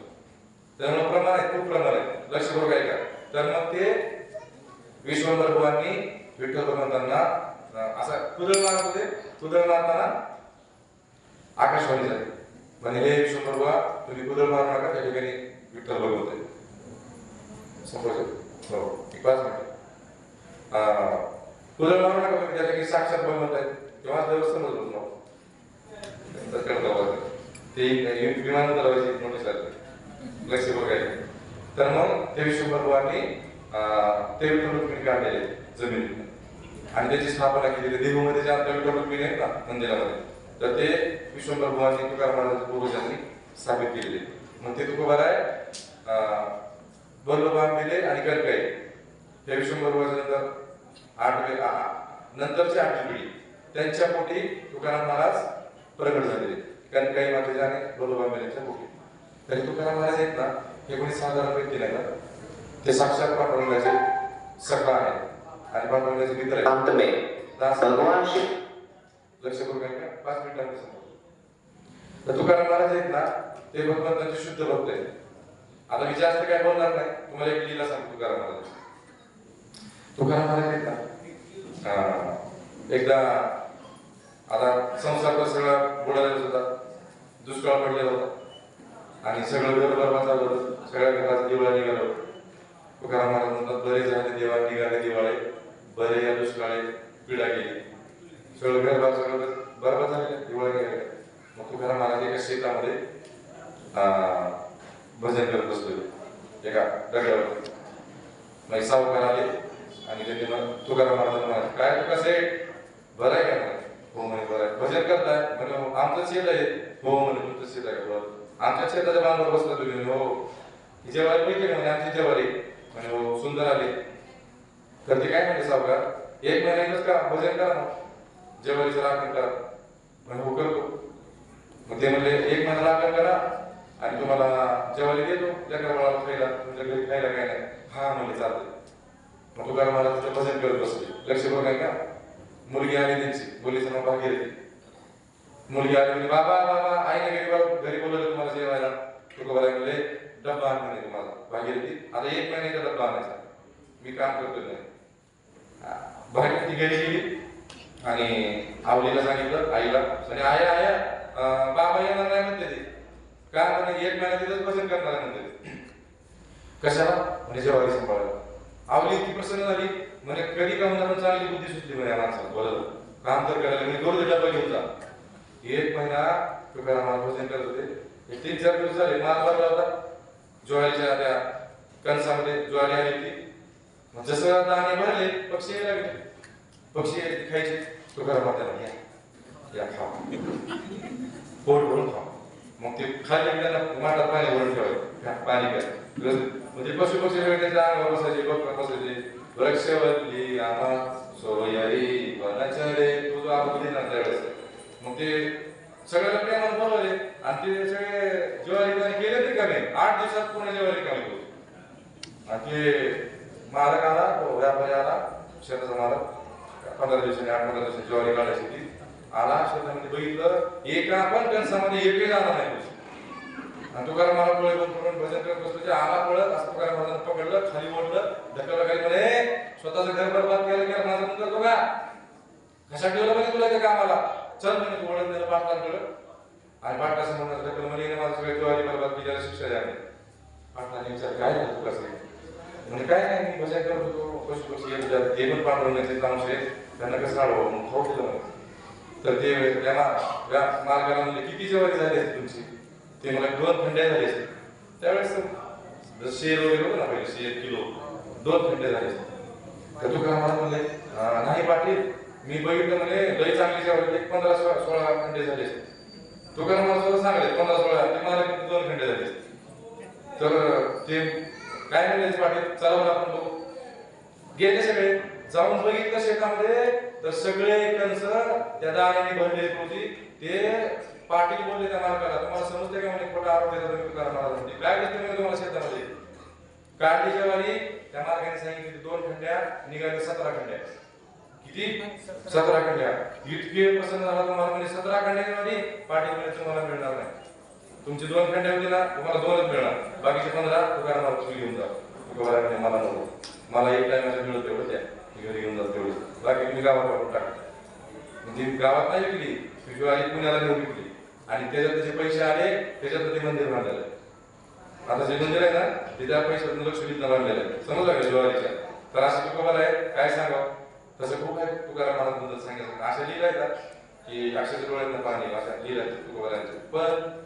Speaker 1: त्यामुळे प्रमाण आहे, खूप प्रमाण आहे, लक्ष बरोबर आहे का? तर मग ते विश्वंभर बुवांनी विठ्ठल भगवंतांना असा कुदळ मारत होते, कुदळ मारताना आकाशवाणी झाली, म्हणजे हे विश्वंभर बुवा तुम्ही कुदळ मारू नका, त्या ठिकाणी विठ्ठल भगवंत आहे. संपवायचं हो, एक 5 मिनिट कुदळ मारू नका तुम्ही, त्या ठिकाणी साक्षात भगवंत आहे. तेव्हा व्यवस्था समजलं मग ते विमान दरवाजी नोटीस आली, लक्ष बघायला. तर मग ते विश्वंभर बुवांनी ते विठ्ठल रुक्मिणी काढलेले जमिनीत आणि त्याची स्थापना केलेली देहूमध्ये जे आता विठ्ठल रुक्मिणी आहेत ना मंदिरामध्ये, तर ते विश्वंभर बुवांनी तुकाराम महाराजांच्या पूर्वजांनी स्थापित केलेले. मग ते तुकोबार आहे बल्लभ आंबेले आणि कनकाई हे विश्वंभर बुवाच्या नंतरची 8वी पिढी, त्यांच्या पोटी तुकाराम महाराज प्रगट झालेले, कनकाई मातेच्या आणि बल्लभ आंबेलेच्या पोटी. तरी तुकाराम महाराज आहेत ना, हे कोणी साधारण व्यक्ती नाही ना, ते साक्षात पांडुरंगाचे सखा आहे आणि पांडुरंगाचे मित्र आहे.
Speaker 3: अंत में भगवान शिव
Speaker 1: लक्ष करून का 5 मिनिटांनी समोर. तर तुकाराम महाराज आहेत ना, ते भगवंतांचे शुद्ध भक्त आहेत. आता मी जास्त काय बोलणार नाही, तुम्हाला एक लीला सांगतो. तुकाराम महाराज आहेत ना, एकदा आता संसार तर सगळा बुडालेला होता, दुष्काळ पडलेला होता आणि सगळं घर बरबाद झालं होतं, सगळ्या घरात दिवाळा निघालं होतं. तुकाराम महाराज म्हणतात बरे झाले देवा, निघाले दिवाळे, बरे या दुष्काळे पिढा गेली, सगळं घर सगळं बरबाद झाले, दिवाळी निघाले. मग तुकाराम महाराज एका शेतामध्ये भजन करत बसले एका दगडावर. मग सावकार आले आणि त्यांनी मग तुकाराम महाराजांना म्हणाले, काय तुका सेठ बरं आहे का? हो म्हणे बरं आहे. भजन करताय? म्हणे आमचं शेत आहे. हो म्हणे तुमचं शेत आहे का? आमच्या शेताच्या बांधावर बसला तुम्ही? हो. जेवारी पैकी म्हणे आमची जेवारी. म्हणे हो. सुंदर आले. तर ते काय म्हणे सावकार, 1 महिन्यातच का भजन करा, जेवारीचं राखण करा. म्हणे हो करतो. मग ते म्हणले 1 महिना राखण करा आणि तुम्हाला जेवारी देतो लेकरा बाळाला खायला, तुमच्या घरी खायला काय नाही. हा म्हणजे चालतंय. मग तुकाराम महाराज भजन करत बसले. लक्ष बघाय का? मुलगी आली त्यांची, मुलीचं नाव भागीरथी. मुलगी आली म्हणजे बाबा बाबा आईने घरी बोलवलं तुम्हाला जेवायला. तुकोबाराय म्हणले डब्बा आण म्हणे तुम्हाला. भागीरथी आता 1 महिन्याचा डब्बा आणायचा, मी काम करतो नाही. भागीरथी घरी गेली आणि आवलीला सांगितलं आईला, आणि आया आया बाबा येणार नाही म्हणते ते. काय म्हणे 1 महिना तिथंच भजन करणार म्हणते. कशाला? म्हणजे जेवारी सांभाळायला. आवली इतकी प्रसन्न झाली, म्हणजे कधी का म्हणून चांगली बुद्धी सुचली म्हणे माणसाला. बोलत काम तर करायला म्हणजे दोन डब्बा घेऊन जा. 1 महिना तुकाराम महाराज भजन करत होते. 3-4 दिवस झाले, माल भरला होता ज्वारीच्या त्या कणसामध्ये. ज्वारी आली होती, जसं दाणे भरले पक्षी यायला लागले. पक्षी खायचे. तुकाराम महाराज या खा, पोट भरून खा. मग ते खाली त्यांना माठात पाणी भरून ठेवायचं, पाणी प्या. म्हणजे पशु पक्षी सगळे त्यांच्या अंगावर बसायचे, डोक्यावर बसायचे. वृक्षवल्ली आम्हा सोयरी वनचरे, तो जो आपण देणार त्यावेळेस. मग ते सगळ्याला प्रेमाने बोलवले आणि ते सगळे ज्वारी केले ते कमी. 8 दिवसात पुन्हा ज्वारी कमी होती. आणि ते मालक आला, तो व्यापारी आला, शेताचा मालक. 15 दिवसांनी 8-15 दिवसांनी ज्वारी काढायची ती आला. शेतामध्ये बघितलं, एका पण कणसामध्ये एकही जाणार नाही. आणि तुकाराम महाराज डोळे बंद करून भजन करत बसलो. आला पळत असं तुकाराम महाराजांना पकडलं, खाली ओढलं, ढकललं. काही म्हणे स्वतःचं घर बरबाद केलं माझं म्हणून करतो का? कशा ठेवलं म्हणजे तुला त्या कामाला? चल म्हणे तू ओळख दिलं पाटलांकडं. आणि पाटलाचं म्हणून ढकल म्हणे माझं सगळं ज्वारी बरबाद केल्याला शिक्षा द्या. पाटलाने विचार काय झालं तुला सगळं? म्हणजे काय नाही, मी भजन करत होतो, पशु पक्षी येत होत्या, ते पण पांडुरंगाचे अंश आहे, त्यांना कसं आढळवं मग खाऊ दिलं. तर ते त्यांना मार्गाला म्हणले किती ज्वारी झाली असते तुमची? ते मला 2 खंड्या झाले असते. त्यावेळेस शेर वगैरे होतं ना, पहिले शेर किलो 2 खंड्या झाले असते. तर तुकाराम महाराज म्हणले नाही पाटील, मी बघितलं म्हणे लई चांगली ज्वारी 15-16 खंडे झाले असते. तुकाराम महाराज सांगले 15-16, ते मला 2 खंडे झाले असते. तर ते काय म्हणले पाटील, चला मला आपण बघू. गेले सगळे, जाऊन बघितलं शेतामध्ये तर सगळे कंस त्या दाण्याने भरले होते. ते पाटील बोलले त्या मालकाला, तुम्हाला समजते का म्हणे खोटा आरोप देतात तुम्ही तुकाराम महाराज म्हणते. काय दिसते म्हणजे तुम्हाला शेतामध्ये? काढली ज्वारी त्या मालकाने सांगितली 2 खंड्या, निघाले 17 खंड्या. किती 17 खंड्या. इतके प्रसन्न झाला तुम्हाला म्हणजे 17 खंड्यांमध्ये पाठीमध्ये तुम्हाला मिळणार नाही. तुमचे 2 खंड्या होते ना तुम्हाला 2च मिळणार, बाकीचे 15 तुकारामाला तुम्ही घेऊन जा. तुकारामाने मला नको, मला एक टायमाचं मिळत तेवढं द्या, मी घरी घेऊन जातो तेवढं, बाकी तुम्ही गावात वापरून टाका. म्हणजे गावात नाही विकली, ज्वारी पुण्याला नेऊन विकली आणि त्याच्यात त्याचे पैसे आले, त्याच्यात ते मंदिर बांधलेलं आहे. आता जे मंदिर आहे ना ते त्या पैशातून लक्ष्मीचं बांधलेलं आहे, समजलं का ज्वारीच्या. तर असं तुकोबाला आहे, काय सांगावं तसं खूप आहे. तुकाराम महाराज सांगितलं अशा लिहिलं आहे की अक्षरशः डोळ्यातनं पाणी अशा लिहिलं आहे तुकोबारांचं. पण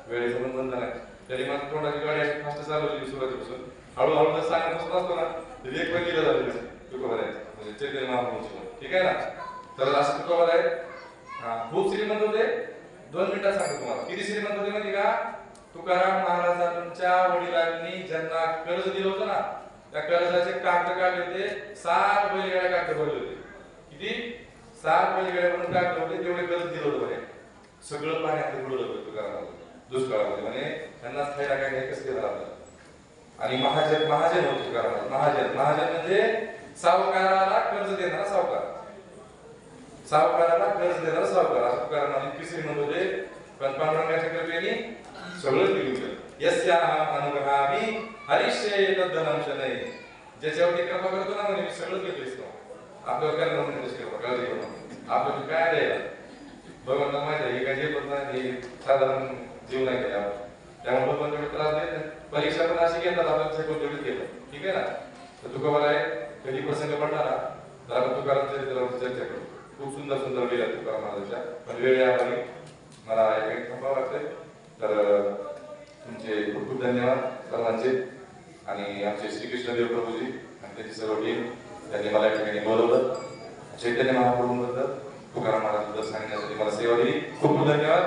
Speaker 1: वेळेचं पण बंधन आहे. तरी मग तोंडाची गाडी अशी फास्ट चालवली सुरुवातीपासून, हळूहळू जर सांगत बसत असतो ना तर एक पण लिहिलं जातं तुकोबारांचं, म्हणजे चैतन्य महाप्रभूंचं. ठीक आहे ना. तर असं तुकोबार आहे. खूप श्रीमंत होते. 2 मिनिटात सांगतो तुम्हाला किती श्रीमंत होते माहिती का. तुकाराम महाराजांच्या वडिलांनी ज्यांना कर्ज दिलं होतं ना त्या कर्जाचे कागद काढले होते, 7 बैलगाड्या कागद भरले होते. किती? 7 बैलगाड्या म्हणून कागद होते, तेवढे कर्ज दिलं होतं म्हणे. सगळं पाण्यात बुडवलं होतं तुकारामाला दुष्काळामध्ये, म्हणे त्यांना फायदा काय नाही कसं केलं आपल्याला. आणि महाजन होते तुकाराम महाजन म्हणजे सावकाराला कर्ज देणारा सावकार, सावकाराला कर्ज देणारा सावकार. असं तुकारामाला इतकी श्रीमंत होते. पण पांडुरंगाच्या कृपेने सगळं दिलं होतं. यस्याहम् अनुग्रहामि हरिष्ये तद्धनम शनैः. ज्याच्यावरती कृपा करतो ना म्हणजे मी सगळं घेतोय. आपल्यावर काय म्हणून काळजी करू नका. आपल्याला काय द्यायला भगवंताला माहिती आहे. हे काय जे पण नाही साधारण जीव नाही केला आपण, त्यामुळे भगवान तेवढे त्रास देत नाही. परीक्षा पण अशी घेतात आपल्याला सगळं तेवढीच घेतात. ठीक आहे ना. तर तुकोबाला आहे कधी प्रसंग पडला ना तर आपण तुकाराम चरित्रावर चर्चा करू. खूप सुंदर सुंदर लिहिल्या तुकाराम महाराजांच्या. पण वेळ यावी मला एक थांबावं लागतंय. तर तुमचे खूप खूप धन्यवाद सर्वांचे. आणि आमचे श्रीकृष्णदेव प्रभूजी आणि त्याची सर्व टीम त्यांनी मला या ठिकाणी बोलवलं. चैतन्य महाप्रभूंबद्दल तुकाराम महाराजांबद्दल सांगण्यासाठी मला सेवा दिली. खूप खूप धन्यवाद.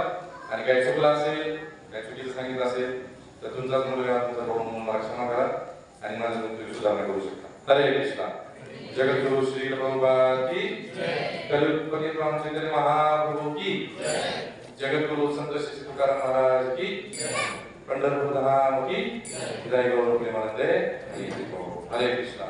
Speaker 1: आणि काही चुकलं असेल काही चुकीचं सांगितलं असेल तर तुमचाच मुलगा तुमचा भाऊ म्हणून मला क्षमा करा आणि माझं तुम्ही सुधारणा करू शकता. हरे कृष्णा. जगद्गुरु श्री प्रभुपाद की कलियुग चैतन्य महाप्रभू की जगद्गुरु संत श्री तुकाराम महाराज की पंढरपूर धाम की जय गौरव प्रेमानंदे. हरे कृष्णा.